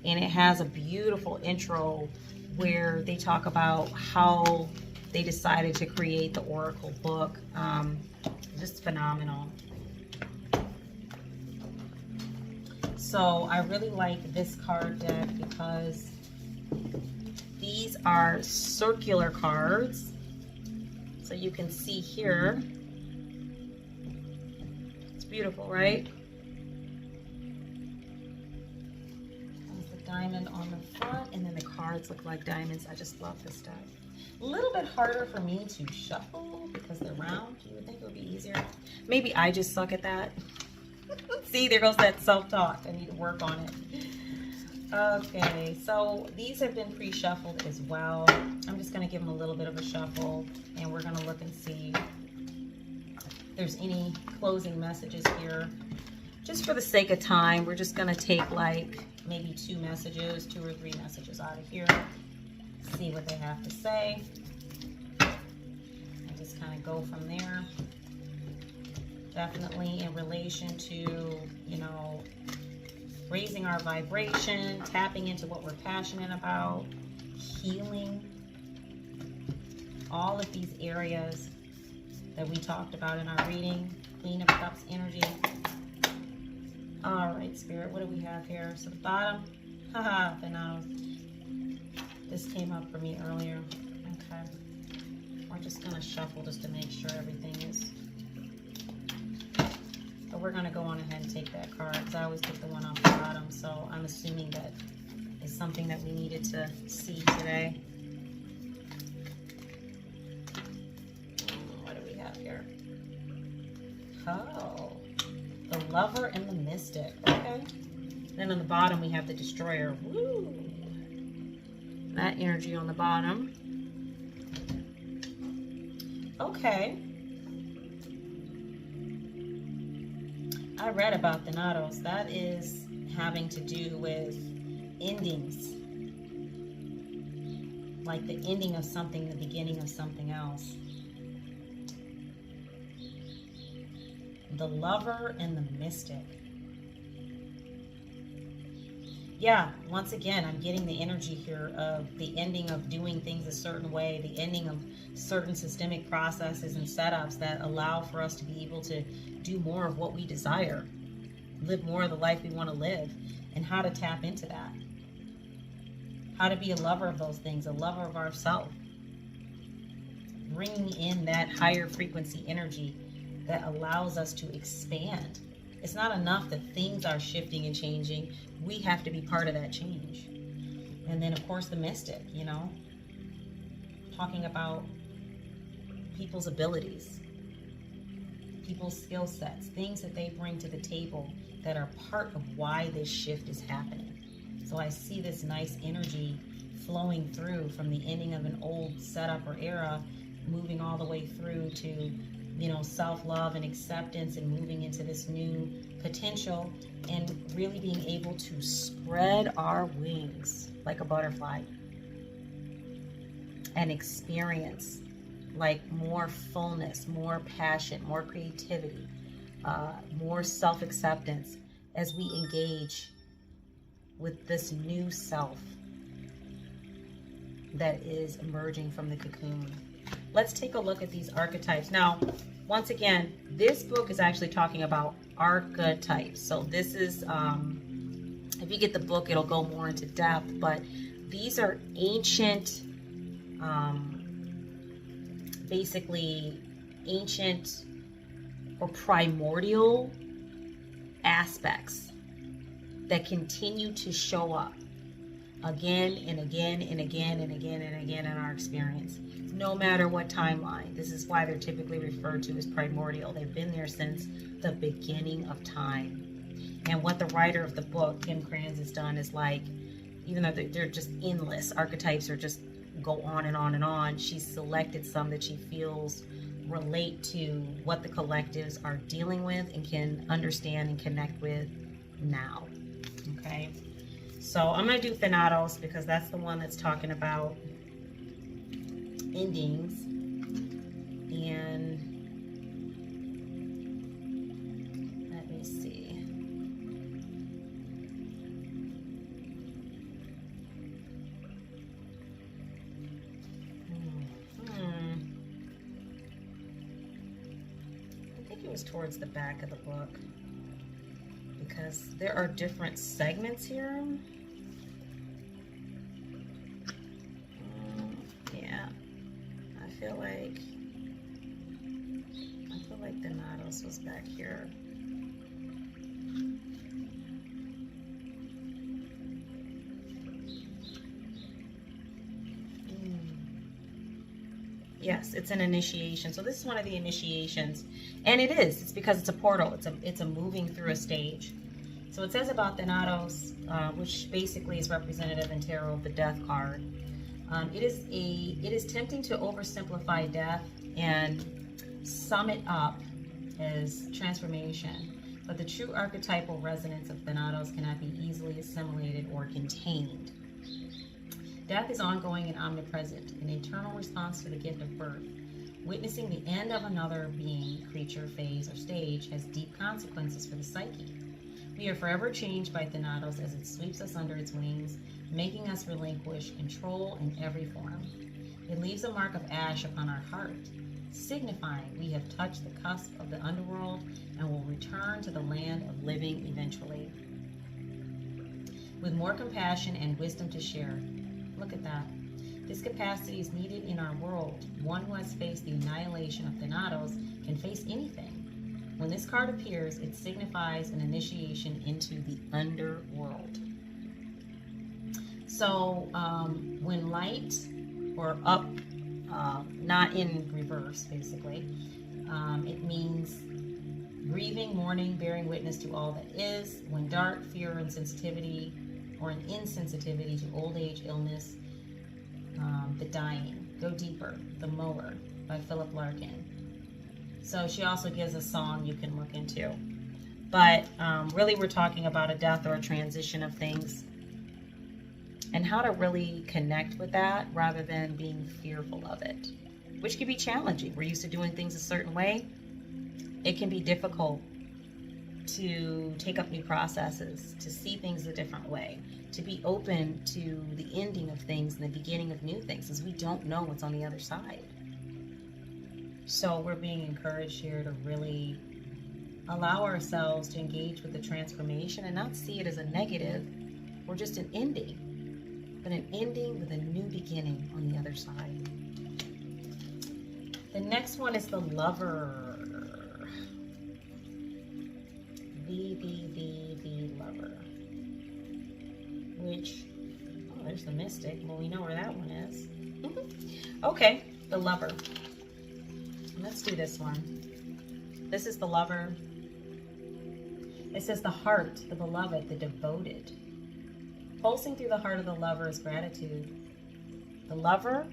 And it has a beautiful intro where they talk about how they decided to create the Oracle book. Just phenomenal. So I really like this card deck because these are circular cards. So you can see here. It's beautiful, right? There's the diamond on the front, and then the cards look like diamonds. I just love this stuff. A little bit harder for me to shuffle because they're round. You would think it would be easier. Maybe I just suck at that. See, there goes that self-talk. I need to work on it. Okay, so these have been pre-shuffled as well. I'm just going to give them a little bit of a shuffle, and we're going to look and see if there's any closing messages here. Just for the sake of time, we're just going to take like maybe 2 or 3 messages out of here. See what they have to say. And just kind of go from there. Definitely in relation to, you know, raising our vibration, tapping into what we're passionate about, healing, all of these areas that we talked about in our reading. Queen of Cups energy. All right, Spirit, what do we have here? So the bottom, haha, this came up for me earlier. Okay, we're just gonna shuffle just to make sure everything is. But we're gonna go on ahead and take that card because I always take the one off the bottom. So I'm assuming that is something that we needed to see today. What do we have here? Oh, the Lover and the Mystic. Okay. Then on the bottom we have the Destroyer. Woo! That energy on the bottom. Okay. I read about Thanatos. That is having to do with endings. Like the ending of something, the beginning of something else. The Lover and the Mystic. Yeah, once again, I'm getting the energy here of the ending of doing things a certain way, the ending of certain systemic processes and setups that allow for us to be able to do more of what we desire, live more of the life we want to live, and how to tap into that. How to be a lover of those things, a lover of ourselves. Bringing in that higher frequency energy that allows us to expand. It's not enough that things are shifting and changing. We have to be part of that change. And then, of course, the Mystic, you know, talking about people's abilities, people's skill sets, things that they bring to the table that are part of why this shift is happening. So I see this nice energy flowing through from the ending of an old setup or era, moving all the way through to, you know, self-love and acceptance, and moving into this new potential, and really being able to spread our wings like a butterfly and experience like more fullness, more passion, more creativity, more self-acceptance as we engage with this new self that is emerging from the cocoon. Let's take a look at these archetypes. Now, once again, this book is actually talking about archetypes. So this is, if you get the book, it'll go more into depth, but these are ancient, basically ancient or primordial aspects that continue to show up again and again and again and again and again in our experience, no matter what timeline. This is why they're typically referred to as primordial. They've been there since the beginning of time. And what the writer of the book, Kim Krans, has done is, like, even though they're just endless, archetypes are just go on and on and on, she's selected some that she feels relate to what the collectives are dealing with and can understand and connect with now. Okay, so I'm going to do Thanatos because that's the one that's talking about endings. And let me see. I think it was towards the back of the book, because there are different segments here. Yeah, I feel like Thanatos was back here. Yes, it's an initiation. So this is one of the initiations, and it is. It's because it's a portal. It's a moving through a stage. So it says about Thanatos, which basically is representative in tarot of the Death card. It is tempting to oversimplify death and sum it up as transformation, but the true archetypal resonance of Thanatos cannot be easily assimilated or contained. Death is ongoing and omnipresent, an eternal response to the gift of birth. Witnessing the end of another being, creature, phase, or stage has deep consequences for the psyche. We are forever changed by Thanatos as it sweeps us under its wings, making us relinquish control in every form. It leaves a mark of ash upon our heart, signifying we have touched the cusp of the underworld and will return to the land of living eventually. With more compassion and wisdom to share. Look at that. This capacity is needed in our world. One who has faced the annihilation of Thanatos can face anything. When this card appears, it signifies an initiation into the underworld. So when light, or up, not in reverse, basically, it means grieving, mourning, bearing witness to all that is. When dark, fear, and sensitivity, or an insensitivity to old age, illness, the dying. Go Deeper, The Mower by Philip Larkin. So she also gives a song you can look into. But really we're talking about a death or a transition of things, and how to really connect with that rather than being fearful of it, which can be challenging. We're used to doing things a certain way. It can be difficult to take up new processes, to see things a different way, to be open to the ending of things and the beginning of new things, as we don't know what's on the other side. So we're being encouraged here to really allow ourselves to engage with the transformation and not see it as a negative or just an ending, but an ending with a new beginning on the other side. The next one is the Lover. The Lover. Which, oh, there's the Mystic. Well, we know where that one is. Okay, the Lover. Let's do this one. This is the lover. It says the heart, the beloved, the devoted. Pulsing through the heart of the lover is gratitude. The lover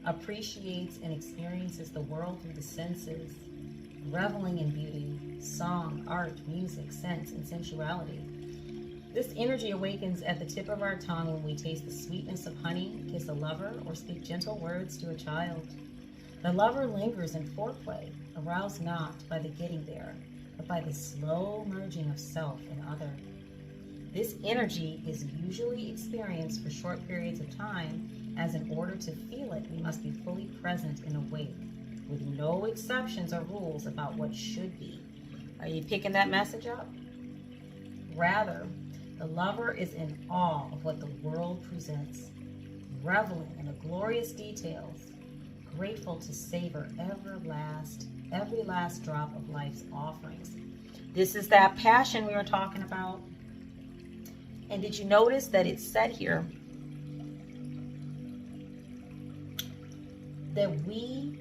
appreciates and experiences the world through the senses, reveling in beauty, song, art, music, sense, and sensuality. This energy awakens at the tip of our tongue when we taste the sweetness of honey, kiss a lover, or speak gentle words to a child. The lover lingers in foreplay, aroused not by the getting there, but by the slow merging of self and other. This energy is usually experienced for short periods of time, as in order to feel it, we must be fully present and awake, with no exceptions or rules about what should be. Are you picking that message up? Rather, the lover is in awe of what the world presents, reveling in the glorious details, grateful to savor every last drop of life's offerings. This is that passion we were talking about. And did you notice that it said here that we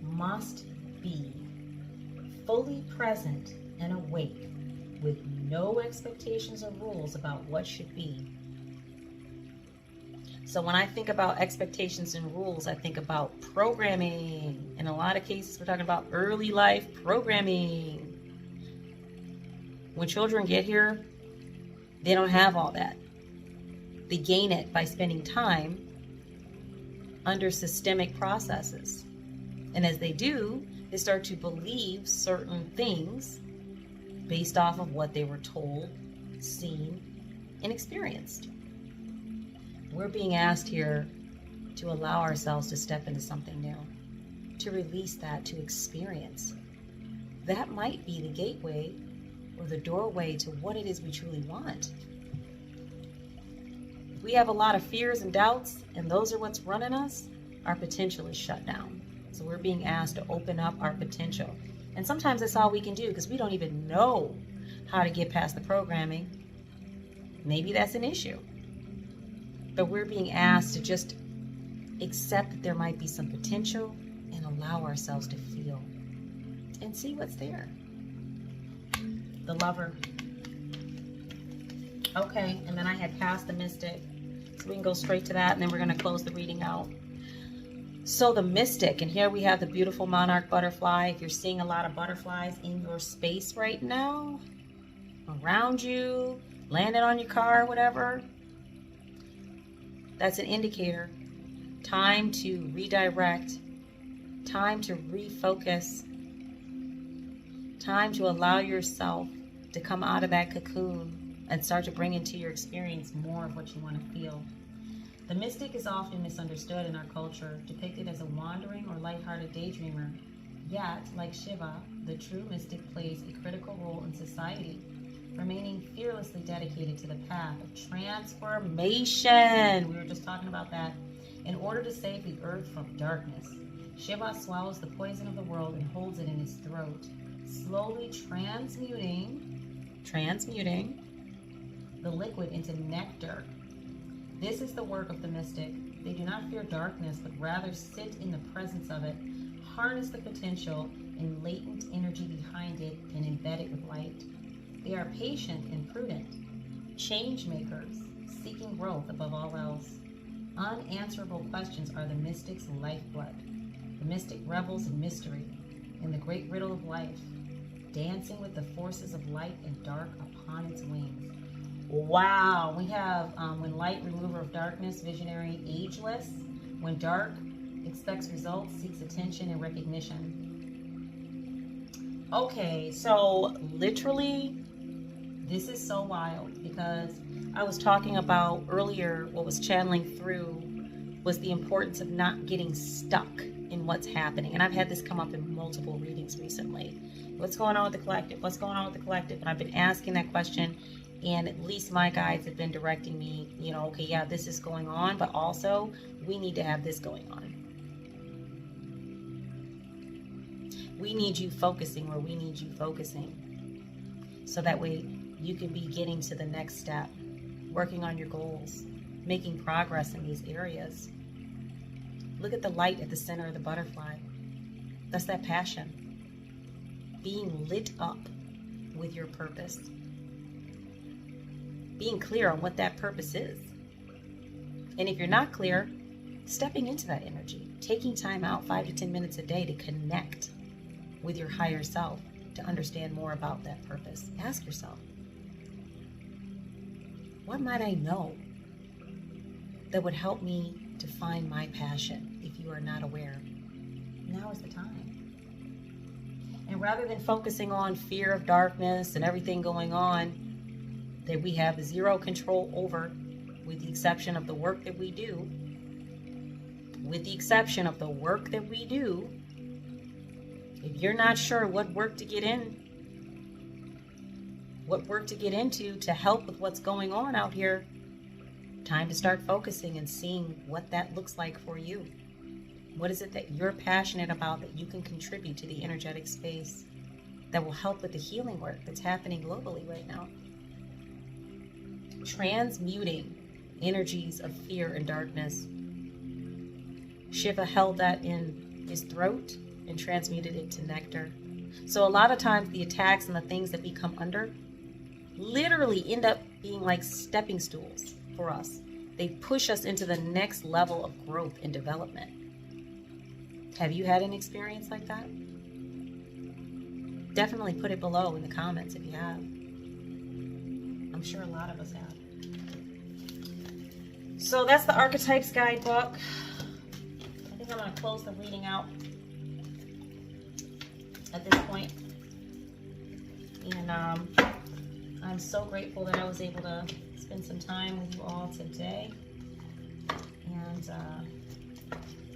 must be fully present and awake with no expectations or rules about what should be. So when I think about expectations and rules, I think about programming. In a lot of cases, we're talking about early life programming. When children get here, they don't have all that. They gain it by spending time under systemic processes. And as they do, they start to believe certain things based off of what they were told, seen, and experienced. We're being asked here to allow ourselves to step into something new, to release that, to experience. That might be the gateway or the doorway to what it is we truly want. If we have a lot of fears and doubts, and those are what's running us, our potential is shut down. So we're being asked to open up our potential. And sometimes that's all we can do because we don't even know how to get past the programming. Maybe that's an issue. But we're being asked to just accept that there might be some potential and allow ourselves to feel and see what's there. The lover. Okay, and then I had passed the mystic. So we can go straight to that, and then we're going to close the reading out. So the mystic, and here we have the beautiful monarch butterfly. If you're seeing a lot of butterflies in your space right now, around you, landing on your car, whatever, that's an indicator. Time to redirect, time to refocus, time to allow yourself to come out of that cocoon and start to bring into your experience more of what you want to feel. The mystic is often misunderstood in our culture, depicted as a wandering or lighthearted daydreamer. Yet, like Shiva, the true mystic plays a critical role in society, remaining fearlessly dedicated to the path of transformation. We were just talking about that. In order to save the earth from darkness, Shiva swallows the poison of the world and holds it in his throat, slowly transmuting the liquid into nectar. This is the work of the mystic. They do not fear darkness, but rather sit in the presence of it, harness the potential and latent energy behind it, and embed it with light. They are patient and prudent, change makers, seeking growth above all else. Unanswerable questions are the mystic's lifeblood. The mystic revels in mystery, in the great riddle of life, dancing with the forces of light and dark upon its wings. Wow, we have when light, remover of darkness, visionary, ageless. When dark, expects results, seeks attention and recognition. Okay, so literally, this is so wild because I was talking about earlier, what was channeling through was the importance of not getting stuck in what's happening. And I've had this come up in multiple readings recently. What's going on with the collective? What's going on with the collective? And I've been asking that question, and at least my guides have been directing me, okay, yeah, this is going on, but also we need to have this going on. We need you focusing where we need you focusing. So that way you can be getting to the next step, working on your goals, making progress in these areas. Look at the light at the center of the butterfly. That's that passion. being lit up with your purpose. Being clear on what that purpose is. And if you're not clear, stepping into that energy, taking time out 5 to 10 minutes a day to connect with your higher self, to understand more about that purpose. Ask yourself, what might I know that would help me to find my passion? If you are not aware, now is the time. And rather than focusing on fear of darkness and everything going on that we have zero control over, with the exception of the work that we do, if you're not sure what work to get into to help with what's going on out here, time to start focusing and seeing what that looks like for you. What is it that you're passionate about that you can contribute to the energetic space that will help with the healing work that's happening globally right now? Transmuting energies of fear and darkness. Shiva held that in his throat and transmuted it to nectar. So a lot of times the attacks and the things that we come under literally end up being like stepping stools for us. They push us into the next level of growth and development. Have you had an experience like that? Definitely put it below in the comments if you have. I'm sure a lot of us have. So that's the Archetypes Guidebook. I think I'm going to close the reading out at this point. And I'm so grateful that I was able to spend some time with you all today and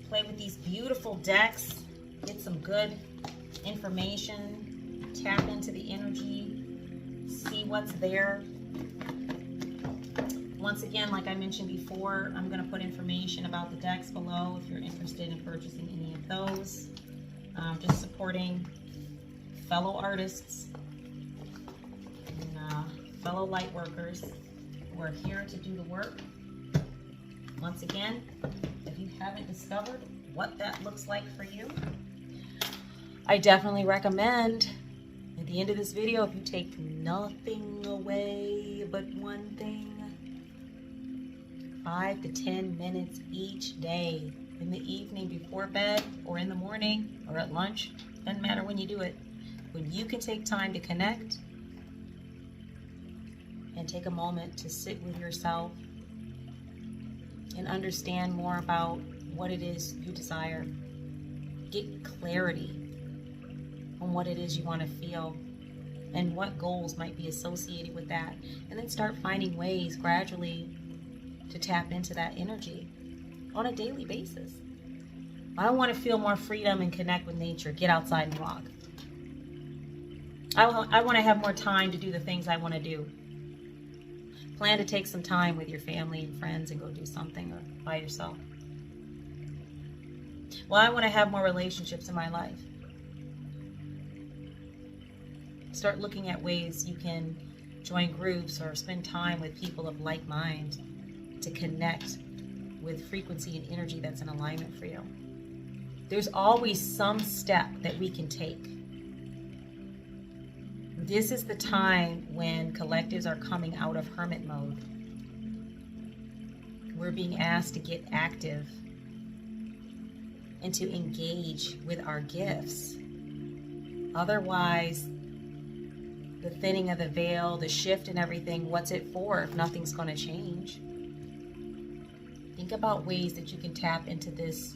play with these beautiful decks, get some good information, tap into the energy, see what's there. Once again, like I mentioned before, I'm going to put information about the decks below if you're interested in purchasing any of those. Just supporting fellow artists and fellow light workers who are here to do the work. Once again, if you haven't discovered what that looks like for you, I definitely recommend at the end of this video, if you take nothing away but one thing, 5 to 10 minutes each day, in the evening before bed or in the morning or at lunch, doesn't matter when you do it, when you can take time to connect and take a moment to sit with yourself and understand more about what it is you desire. Get clarity on what it is you want to feel and what goals might be associated with that, and then start finding ways gradually to tap into that energy on a daily basis. I want to feel more freedom and connect with nature, get outside and walk. I want to have more time to do the things I want to do. Plan to take some time with your family and friends and go do something, or by yourself. Well, I want to have more relationships in my life. Start looking at ways you can join groups or spend time with people of like mind to connect with frequency and energy that's in alignment for you. There's always some step that we can take. This is the time when collectives are coming out of hermit mode. We're being asked to get active and to engage with our gifts. Otherwise, the thinning of the veil, the shift and everything, what's it for if nothing's going to change? Think about ways that you can tap into this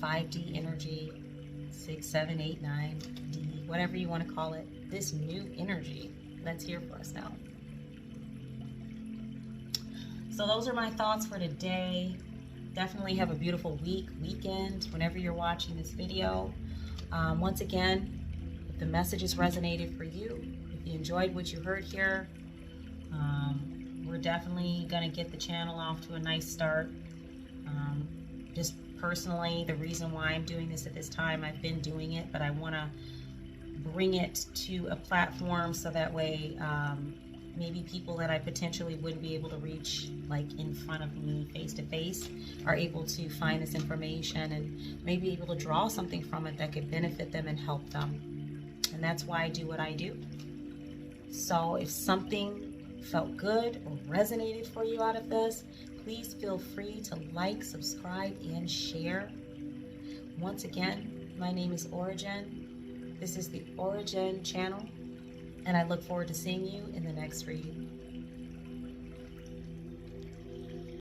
5D energy, 6, 7, 8, 9D, whatever you want to call it, this new energy that's here for us now. So those are my thoughts for today. Definitely have a beautiful weekend, whenever you're watching this video. Once again, if the messages resonated for you, if you enjoyed what you heard here, we're definitely going to get the channel off to a nice start. Just personally, the reason why I'm doing this at this time, I've been doing it, but I want to bring it to a platform so that way maybe people that I potentially wouldn't be able to reach, like in front of me face to face, are able to find this information and maybe able to draw something from it that could benefit them and help them. and that's why I do what I do. So if something felt good or resonated for you out of this, please feel free to like, subscribe, and share. Once again, my name is Ora-gen. This is the Ora-gen Channel, and I look forward to seeing you in the next reading.